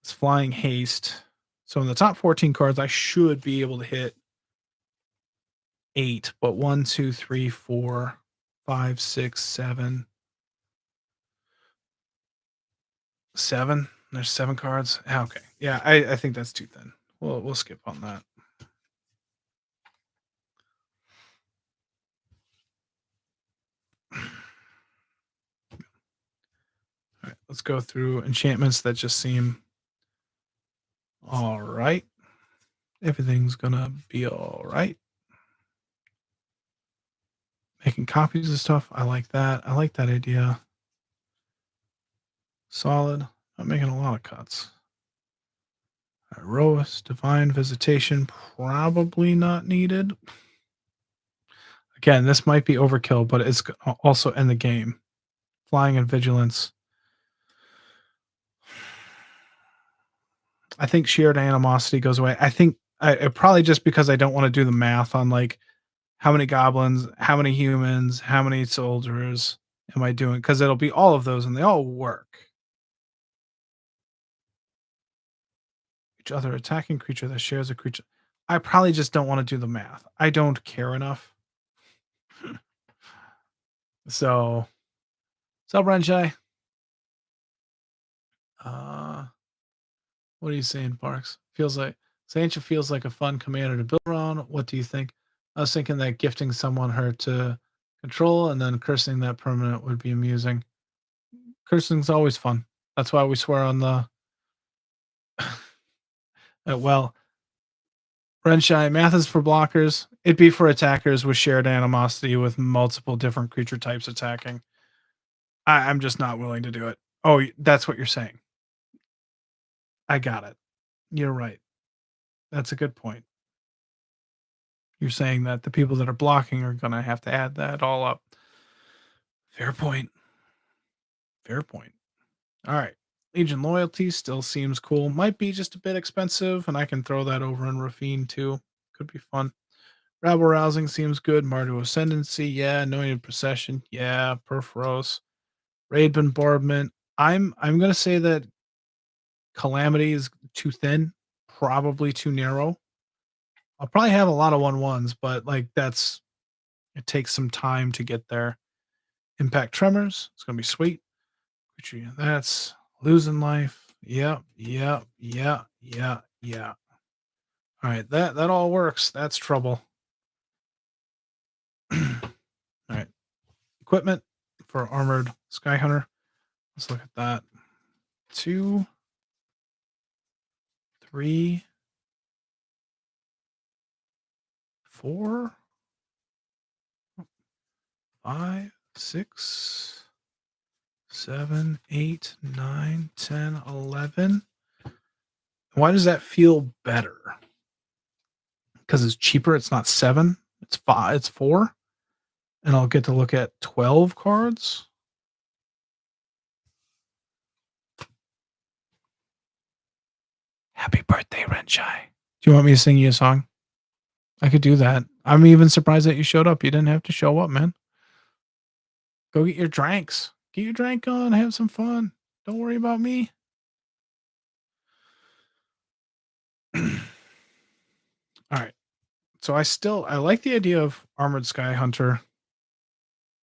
It's flying haste. So in the top 14 cards, I should be able to hit 8, but 1, 2, 3, 4, 5, 6, 7, 7. There's 7 cards. Okay. Yeah, I think that's too thin. We'll skip on that. All right, let's go through enchantments that just seem all right. Everything's gonna be all right. Making copies of stuff. I like that. I like that idea. Solid. I'm making a lot of cuts. Roas, Divine Visitation, probably not needed. Again, this might be overkill, but it's also in the game. Flying and Vigilance. I think Shared Animosity goes away. I think probably just because I don't want to do the math on like how many goblins, how many humans, how many soldiers am I doing? Because it'll be all of those and they all work. Each other attacking creature that shares a creature. I probably just don't want to do the math. I don't care enough. So, what's up, Renshai? What are you saying, Parks? Feels like Sancha feels like a fun commander to build around. What do you think? I was thinking that gifting someone her to control and then cursing that permanent would be amusing. Cursing's always fun. That's why we swear on the well, Renshai, math is for blockers. It'd be for attackers with shared animosity with multiple different creature types attacking. I'm just not willing to do it. Oh, that's what you're saying. I got it. You're right. That's a good point. You're saying that the people that are blocking are going to have to add that all up. Fair point. Fair point. All right. Legion Loyalty still seems cool. Might be just a bit expensive, and I can throw that over in Rafine too. Could be fun. Rabble Rousing seems good. Mardu Ascendancy, yeah. Anointed Procession, yeah. Perforos. Raid Bombardment. I'm gonna say that Calamity is too thin, probably too narrow. I'll probably have a lot of 1/1s, but like it takes some time to get there. Impact Tremors, it's gonna be sweet. That's losing life. Yep, yep, yeah, yeah, yeah. All right, that all works. That's trouble. All right, equipment for armored Sky Hunter. Let's look at that. 2, 3, 4, 5, 6, 7, 8, 9, 10, 11. Why does that feel better? Because it's cheaper. It's not 7. It's 5. It's 4. And I'll get to look at 12 cards. Happy birthday, Renshai. Do you want me to sing you a song? I could do that. I'm even surprised that you showed up. You didn't have to show up, man. Go get your drinks. Get your drink on. Have some fun. Don't worry about me. All right. So I like the idea of Armored Sky Hunter.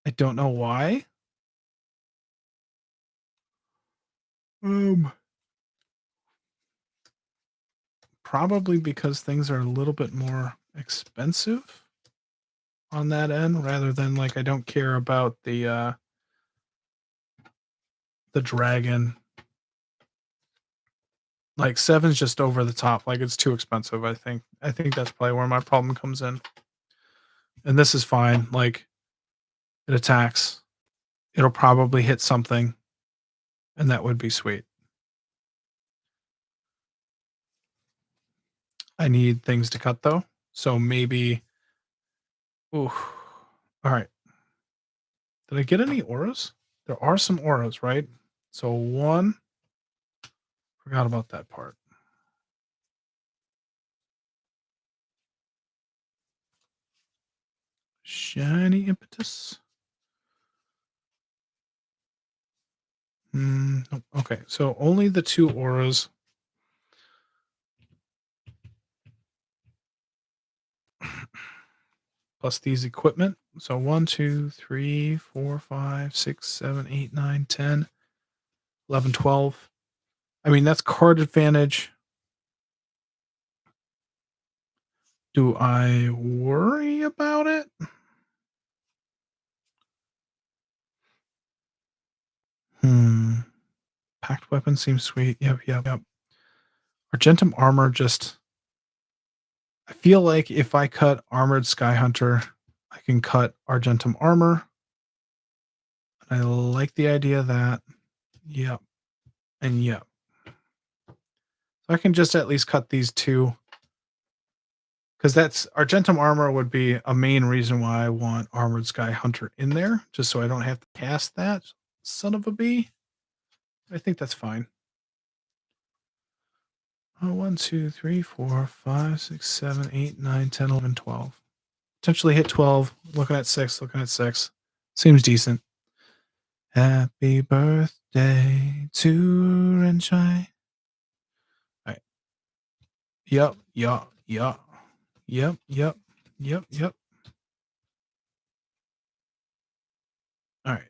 I don't know why. Probably because things are a little bit more expensive on that end rather than like I don't care about the dragon. Like 7's just over the top. Like it's too expensive, I think. I think that's probably where my problem comes in. And this is fine. Like it attacks. It'll probably hit something. And that would be sweet. I need things to cut though. So maybe. Ooh. All right. Did I get any auras? There are some auras, right? So 1. Forgot about that part. Shiny Impetus. Okay, so only the 2 auras. plus these equipment. So 1, 2, 3, 4, 5, 6, 7, 8, 9, 10, 11, 12. I mean, that's card advantage. Do I worry about it? Packed weapon seems sweet. Yep. Argentum armor just... I feel like if I cut Armored Skyhunter, I can cut Argentum armor. I like the idea of that. Yep. And yep. So I can just at least cut these two. Because that's Argentum armor would be a main reason why I want Armored Skyhunter in there. Just so I don't have to cast that son of a bee. I think that's fine. 1, 2, 3, 4, 5, 6, 7, 8, 9, 10, 11, 12. Potentially hit 12. Looking at 6. Seems decent. Happy birthday to Renshai. All right. Yep. All right.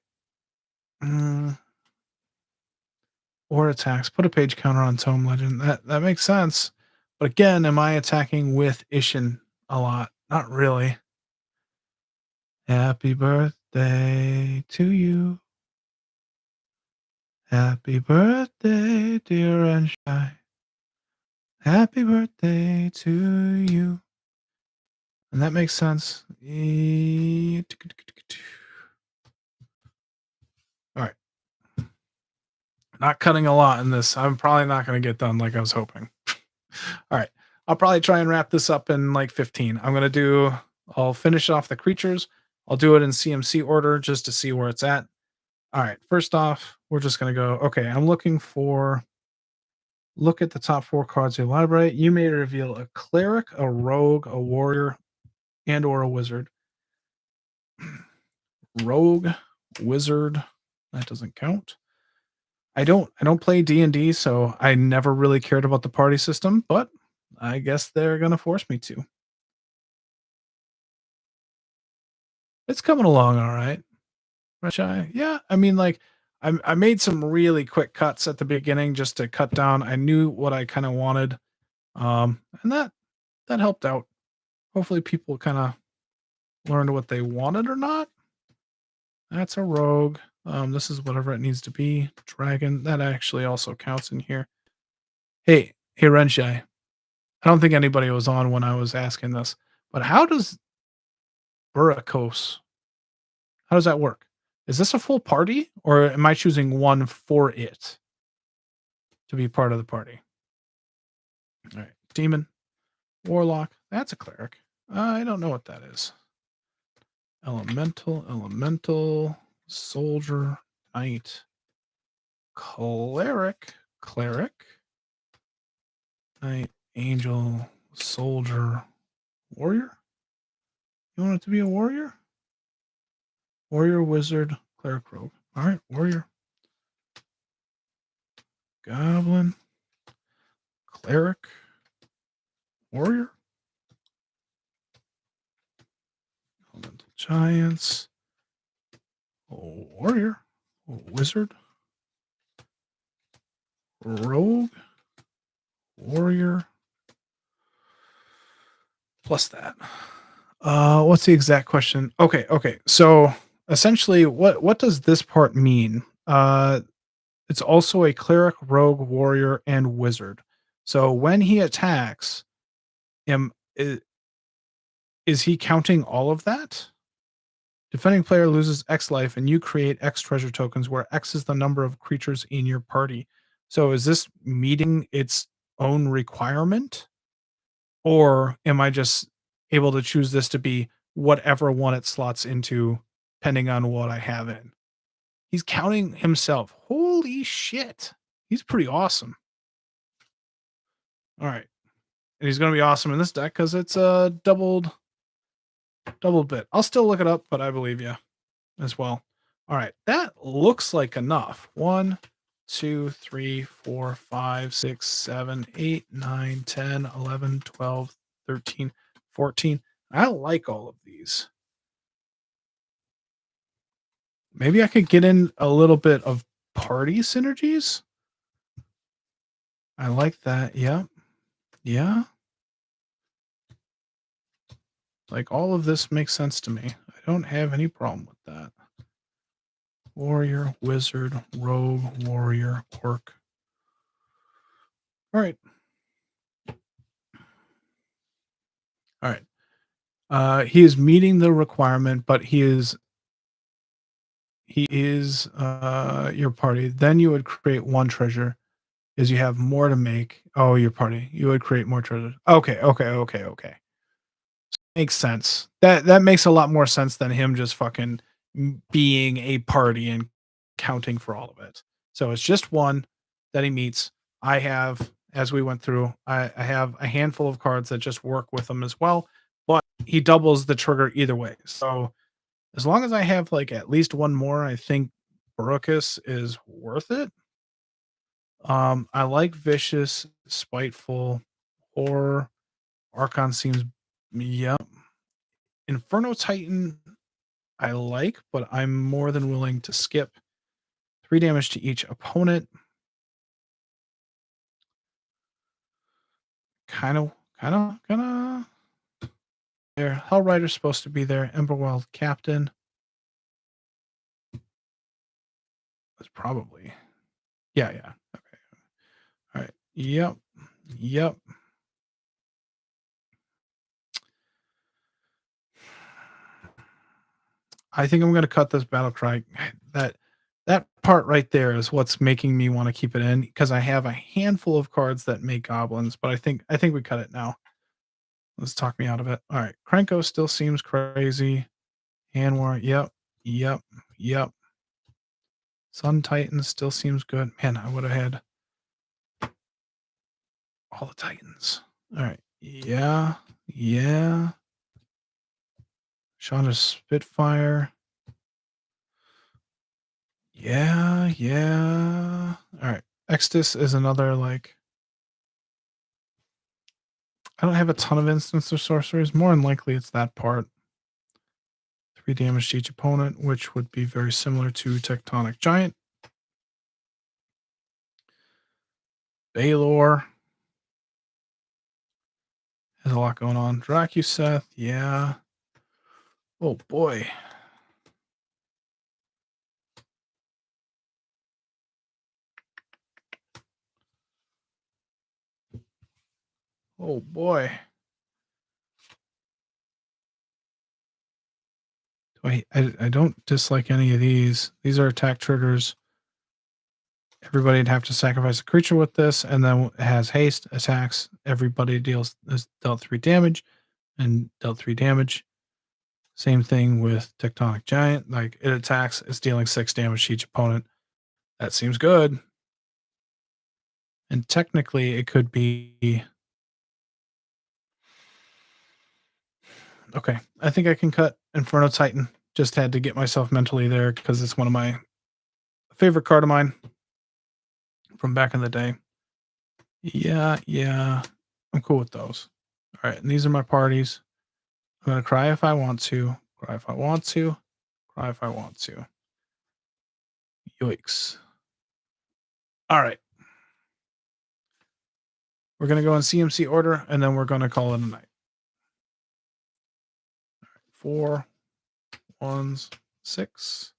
Or attacks. Put a page counter on Tome Legend. That makes sense. But again, am I attacking with Isshin a lot? Not really. Happy birthday to you. Happy birthday, dear Renshai. Happy birthday to you. And that makes sense. All right. Not cutting a lot in this. I'm probably not going to get done like I was hoping. All right. I'll probably try and wrap this up in like 15. I'll finish off the creatures. I'll do it in CMC order just to see where it's at. All right. First off, we're just going to go, okay, I'm looking for... Look at the top 4 cards of your library. You may reveal a cleric, a rogue, a warrior, and or a wizard. Rogue, wizard, that doesn't count. I don't play D&D, so I never really cared about the party system, but I guess they're going to force me to. It's coming along all right. Yeah, I mean, like, I made some really quick cuts at the beginning just to cut down. I knew what I kind of wanted, and that helped out. Hopefully people kind of learned what they wanted or not. That's a rogue. This is whatever it needs to be. Dragon, that actually also counts in here. Hey, Renshai. I don't think anybody was on when I was asking this, but how does Buracos, how does that work? Is this a full party, or am I choosing one for it to be part of the party? All right. Demon, Warlock, that's a cleric. I don't know what that is. Elemental, Soldier, Knight, Cleric, Knight, Angel, Soldier, Warrior? You want it to be a warrior? Warrior, Wizard, Cleric, Rogue. All right, Warrior. Goblin, Cleric, Warrior. Elemental Giants, Warrior, Wizard, Rogue, Warrior. Plus that. What's the exact question? Okay. So essentially, what does this part mean? It's also a cleric, rogue, warrior, and wizard. So when he attacks, is he counting all of that? Defending player loses X life, and you create X treasure tokens, where X is the number of creatures in your party. So is this meeting its own requirement? Or am I just able to choose this to be whatever one it slots into, depending on what I have in? He's counting himself. Holy shit. He's pretty awesome. All right. And he's going to be awesome in this deck because it's a doubled bit. I'll still look it up, but I believe you as well. All right. That looks like enough. 1, 2, 3, 4, 5, 6, 7, 8, 9, 10, 11, 12, 13, 14. I like all of these. synergies. Maybe I could get in a little bit of party synergies. I like that. Yeah. Yeah. Like all of this makes sense to me. I don't have any problem with that. Warrior, wizard, rogue, warrior, orc. All right. All right. He is meeting the requirement, but he is your party. Then you would create one treasure. Is you have more to make. Oh, your party. You would create more treasures. Okay. Makes sense. That makes a lot more sense than him just fucking being a party and counting for all of it. So it's just one that he meets. I have, as we went through, I have a handful of cards that just work with him as well, but he doubles the trigger either way. So as long as I have like at least one more, I think Baruchus is worth it. I like vicious, spiteful, or Archon seems, yep. Inferno Titan I like, but I'm more than willing to skip 3 damage to each opponent. Kinda there. Hell Rider's supposed to be there. Emberwild Captain. That's probably. Yeah. Okay. All right. Yep. I think I'm gonna cut this battle cry. That part right there is what's making me want to keep it in because I have a handful of cards that make goblins, but I think we cut it now. Let's talk me out of it. All right. Krenko still seems crazy. Hand War. Yep. Sun Titan still seems good. Man, I would have had all the Titans. All right. Yeah. Chandra Spitfire. Yeah. All right. Extus is another like. I don't have a ton of instants or sorceries. More than likely, it's that part. 3 damage to each opponent, which would be very similar to Tectonic Giant. Baylor has a lot going on. Dracuseth, yeah. Oh boy. Oh boy. I don't dislike any of these. These are attack triggers. Everybody'd have to sacrifice a creature with this, and then it has haste, attacks. Everybody is dealt 3 damage and dealt 3 damage. Same thing with Tectonic Giant. Like it attacks, it's dealing 6 damage to each opponent. That seems good. And technically it could be okay. I think I can cut Inferno Titan. Just had to get myself mentally there because it's one of my favorite card of mine from back in the day. Yeah. I'm cool with those. All right, and these are my parties. I'm gonna cry if I want to. Cry if I want to. Cry if I want to. Yikes. All right. We're gonna go in CMC order, and then we're gonna call it a night. 4 1s, 6,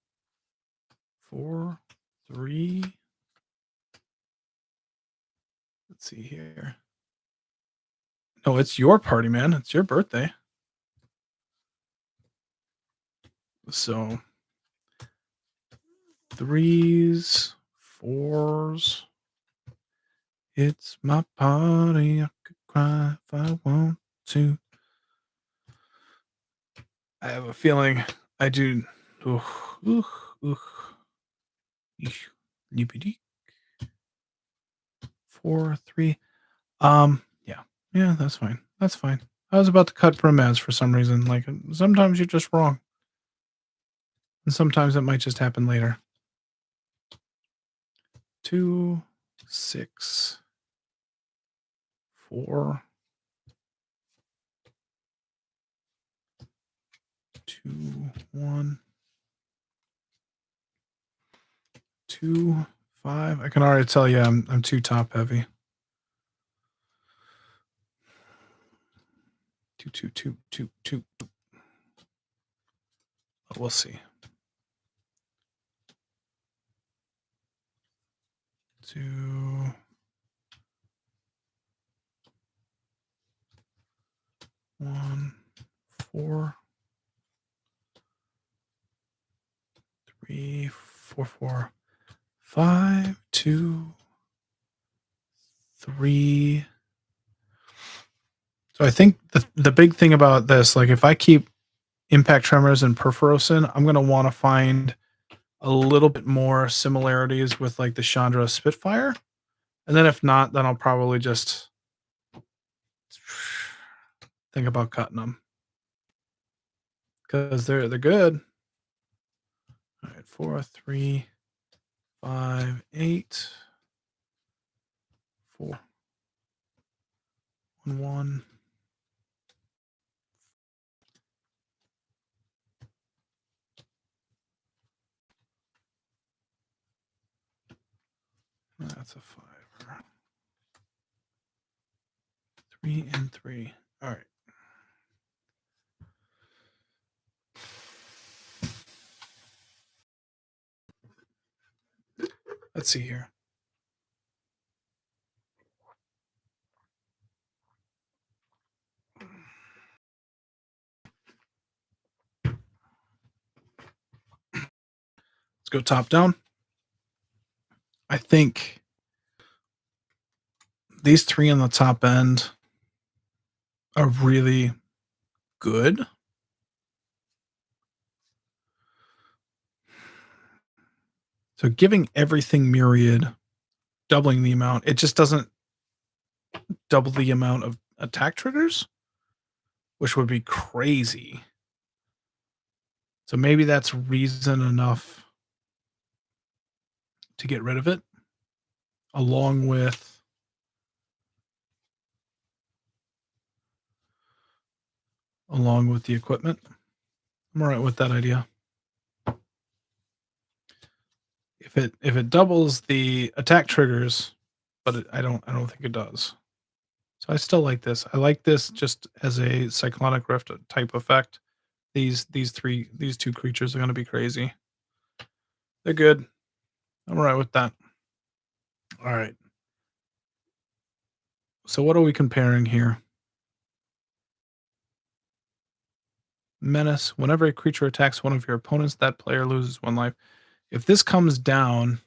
4, 3. Let's see here. No, it's your party, man. It's your birthday. So 3s, 4s. It's my party. I could cry if I want to. I have a feeling I do. Ooh. Lippity. 4, 3. Yeah, that's fine. That's fine. I was about to cut Brimaz for some reason. Like sometimes you're just wrong. And sometimes it might just happen later. 2, 6, 4. 1, 2, 5. I can already tell you I'm too top heavy. 2, 2, 2, 2, 2. We'll see. 2, 1, 4, 3, 4, 4, 5, 2, 3. So I think the big thing about this, like if I keep Impact Tremors and Perforosin, I'm gonna want to find a little bit more similarities with like the Chandra Spitfire, and then if not, then I'll probably just think about cutting them because they're good. All right, 4, 3, 5, 8, 4, 1, 1. That's a 5. 3 and 3. All right. Let's see here. Let's go top down. I think these 3 on the top end are really good. So giving everything myriad, doubling the amount, it just doesn't double the amount of attack triggers, which would be crazy. So maybe that's reason enough to get rid of it, along with the equipment. I'm all right with that idea. If it doubles the attack triggers, but I don't think it does. So I still like this. I like this just as a Cyclonic Rift type effect. These two creatures are going to be crazy. They're good. I'm all right with that. All right. So what are we comparing here? Menace. Whenever a creature attacks one of your opponents, that player loses 1 life. If this comes down,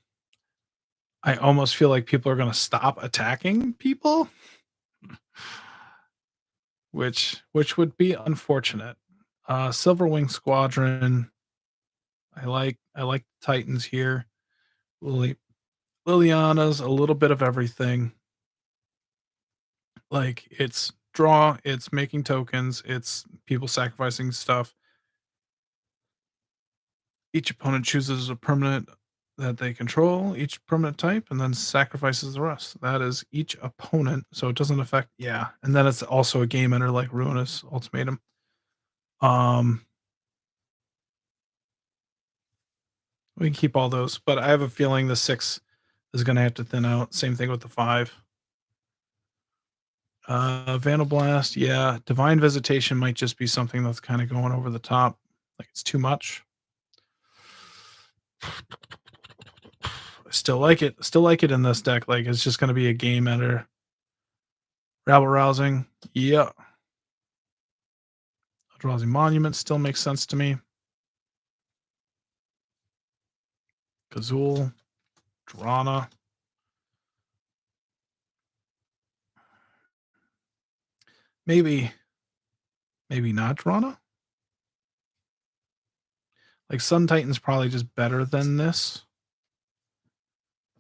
I almost feel like people are going to stop attacking people, which would be unfortunate. Silverwing Squadron. I like Titans here. Liliana's a little bit of everything. Like it's draw, it's making tokens, it's people sacrificing stuff. Each opponent chooses a permanent that they control, each permanent type, and then sacrifices the rest. That is each opponent, so it doesn't affect. Yeah, and then it's also a game ender like Ruinous Ultimatum. We can keep all those, but I have a feeling the 6 is going to have to thin out. Same thing with the 5. Vandal Blast, yeah. Divine Visitation might just be something that's kind of going over the top. Like it's too much. I still like it. Still like it in this deck. Like it's just going to be a game ender. Rabble Rousing, yeah. Eldrazi Monument still makes sense to me. Kazul, Drana. Maybe not Drana. Like Sun Titan's probably just better than this.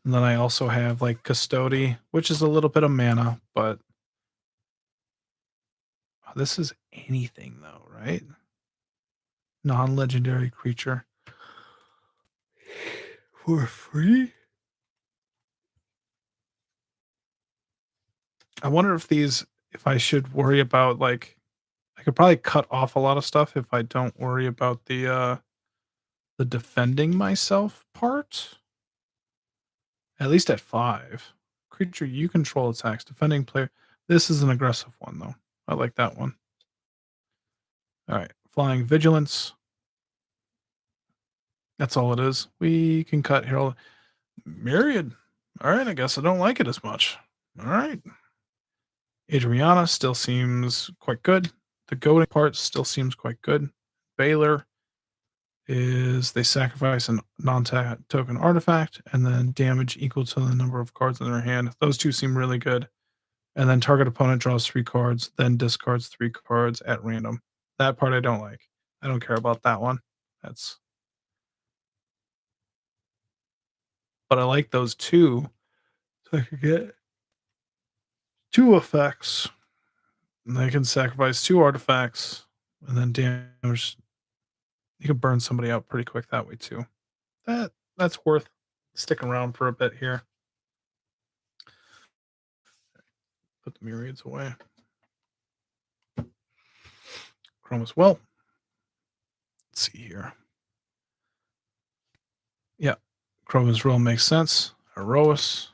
And then I also have like Custody, which is a little bit of mana, but this is anything though, right? Non-legendary creature for free. I wonder if I should worry about like I could probably cut off a lot of stuff if I don't worry about the defending myself part. At least at 5. Creature you control attacks. Defending player. This is an aggressive one, though. I like that one. Alright. Flying Vigilance. That's all it is. We can cut Herald. Myriad. Alright, I guess I don't like it as much. Alright. Adriana still seems quite good. The goading part still seems quite good. Baylor is they sacrifice a non-token artifact and then damage equal to the number of cards in their hand. Those two seem really good. And then target opponent draws 3 cards, then discards 3 cards at random. That part I don't like. I don't care about that one. But I like those two. So I could get 2 effects. And they can sacrifice 2 artifacts and then damage. You can burn somebody out pretty quick that way too. That's worth sticking around for a bit here. Put the myriads away. Chrome as well. Let's see here. Yeah, Chroma's role makes sense. Herois,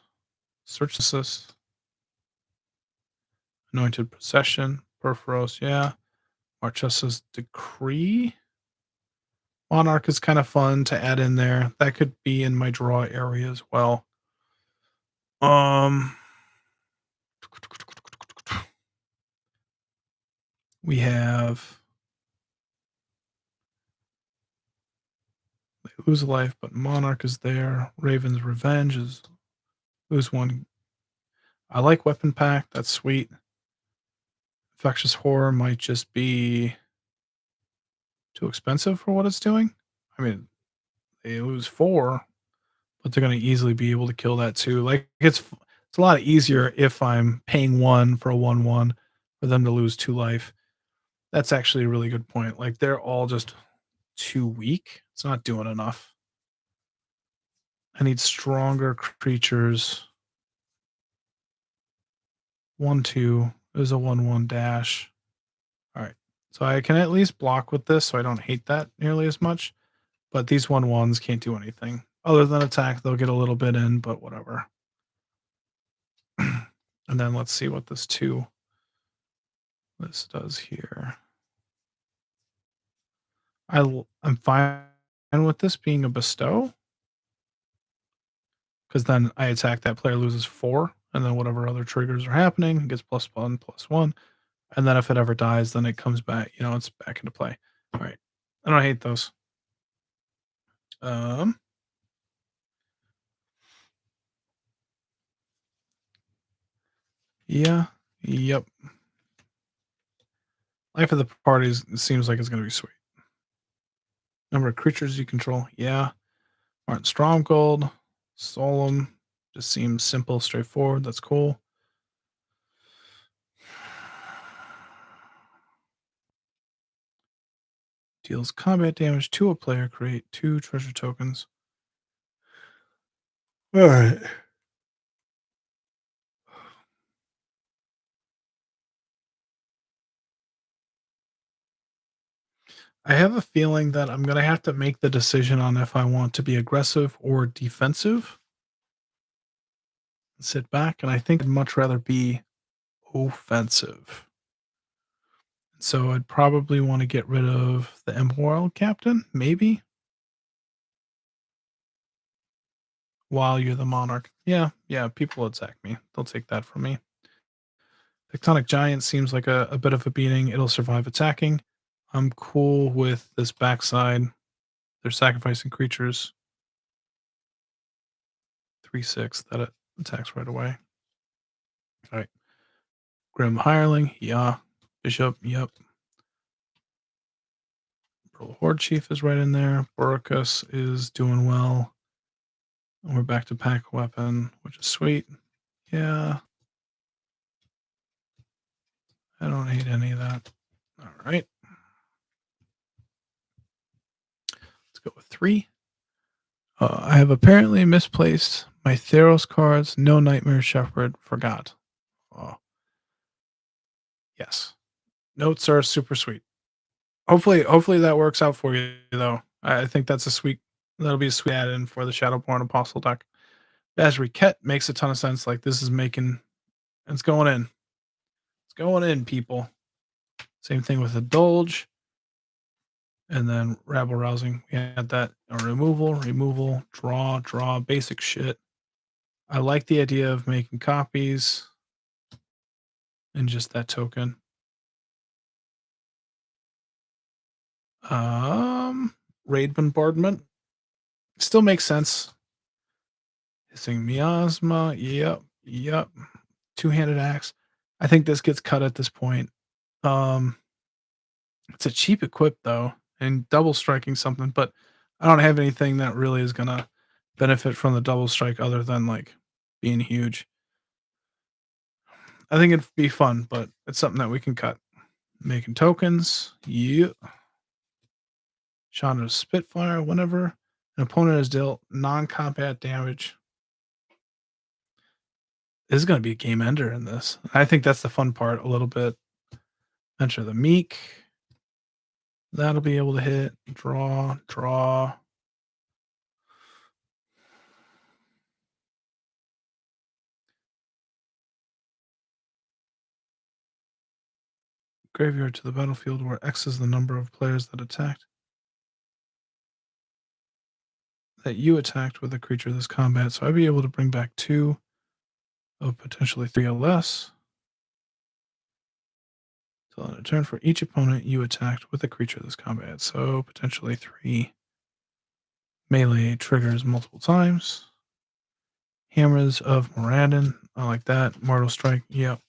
Search Assist, Anointed Possession, Perforos, yeah. Marchesa's Decree. Monarch is kind of fun to add in there. That could be in my draw area as well. We have they lose a life, but Monarch is there. Raven's Revenge is lose 1. I like Weapon Pack. That's sweet. Infectious Horror might just be too expensive for what it's doing. I mean, they lose 4, but they're going to easily be able to kill that too. Like it's a lot easier if I'm paying 1 for a 1/1 for them to lose 2 life. That's actually a really good point. Like they're all just too weak. It's not doing enough. I need stronger creatures. 1/2 is a 1/1 dash. All right. So I can at least block with this, so I don't hate that nearly as much. But these 1/1s can't do anything. Other than attack, they'll get a little bit in, but whatever. And then let's see what this does here. I'm fine with this being a bestow. Because then I attack, that player loses 4, and then whatever other triggers are happening gets +1/+1. And then if it ever dies, then it comes back, it's back into play. All right. I don't hate those. Yeah. Yep. Life of the party seems like it's going to be sweet. Number of creatures you control. Yeah. Martin Stromgold. Solemn. Just seems simple, straightforward. That's cool. Deals combat damage to a player. Create 2 treasure tokens. All right. I have a feeling that I'm going to have to make the decision on if I want to be aggressive or defensive. Sit back, and I think I'd much rather be offensive. So I'd probably want to get rid of the Emerald Captain, maybe. While you're the Monarch. Yeah, people will attack me. They'll take that from me. Tectonic Giant seems like a bit of a beating. It'll survive attacking. I'm cool with this backside. They're sacrificing creatures. 3/6 that it attacks right away. All right. Grim Hireling, yeah. Bishop, yep. Pearl Horde Chief is right in there. Boricus is doing well. And we're back to Pack Weapon, which is sweet. Yeah. I don't hate any of that. All right. Let's go with 3. I have apparently misplaced my Theros cards. No Nightmare Shepherd. Forgot. Oh. Yes. Notes are super sweet. Hopefully that works out for you though. I think that'll be a sweet add-in for the Shadowborn Apostle deck. Basri Ket makes a ton of sense. Like this is making it's going in. It's going in, people. Same thing with Indulge. And then Rabble Rousing. We had that removal, draw, basic shit. I like the idea of making copies and just that token. Raid Bombardment. Still makes sense. Hissing Miasma. Yep. Two-handed axe. I think this gets cut at this point. It's a cheap equip though, and double striking something, but I don't have anything that really is gonna benefit from the double strike other than like being huge. I think it'd be fun, but it's something that we can cut. Making tokens. Yeah. Chandra Spitfire. Whenever an opponent has dealt non-combat damage. This is going to be a game ender in this. I think that's the fun part a little bit. Enter the Meek. That'll be able to hit. Draw. Graveyard to the battlefield where X is the number of players that attacked. That you attacked with a creature this combat. So I'd be able to bring back 2 of potentially 3 or less. Till end of turn for each opponent you attacked with a creature this combat. So potentially 3 melee triggers multiple times. Hammers of Moradin. I like that. Mortal Strike. Yep.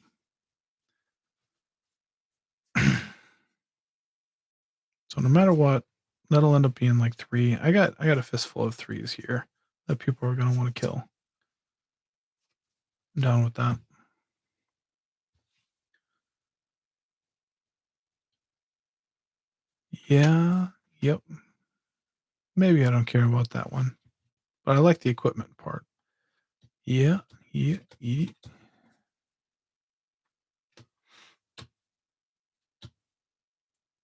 So no matter what, that'll end up being like 3. I got a fistful of 3s here that people are going to want to kill. I'm down with that. Yeah. Yep. Maybe I don't care about that one, but I like the equipment part. Yeah.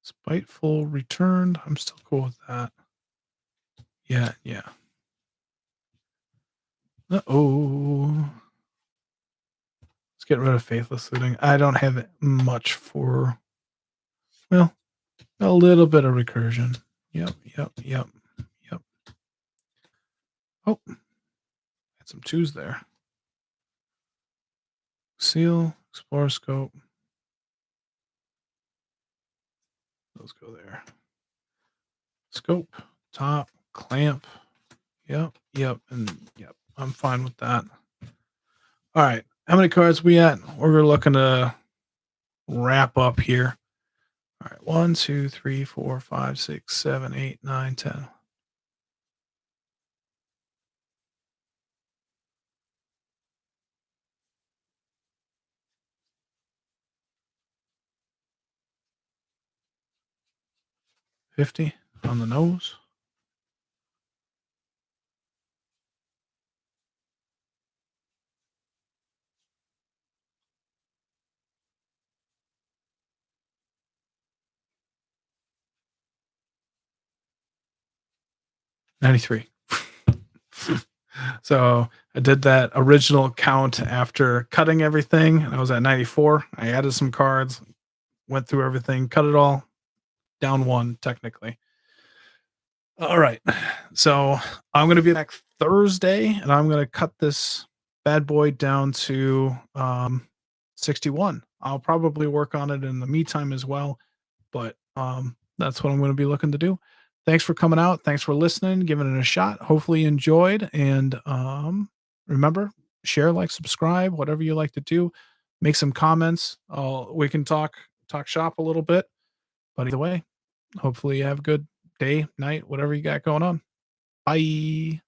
Spiteful returned. I'm still cool with that. Yeah. Uh-oh. Let's get rid of Faithless Looting. I don't have much for, well, a little bit of recursion. Yep. Oh, had some 2s there. Seal, Explorer Scope. Those go there. Scope, top, clamp. Yep. I'm fine with that. All right. How many cards we at? We're looking to wrap up here. All right. 1, 2, 3, 4, 5, 6, 7, 8, 9, 10. $50 on the nose. $93. So I did that original count after cutting everything, and I was at 94. I added some cards, went through everything, cut it all, down 1 technically. All right. So I'm going to be back Thursday, and I'm going to cut this bad boy down to 61. I'll probably work on it in the meantime as well, but that's what I'm going to be looking to do. Thanks for coming out. Thanks for listening, giving it a shot. Hopefully you enjoyed, and remember, share, like, subscribe, whatever you like to do. Make some comments. We can talk shop a little bit, but either way, hopefully you have a good day, night, whatever you got going on. Bye.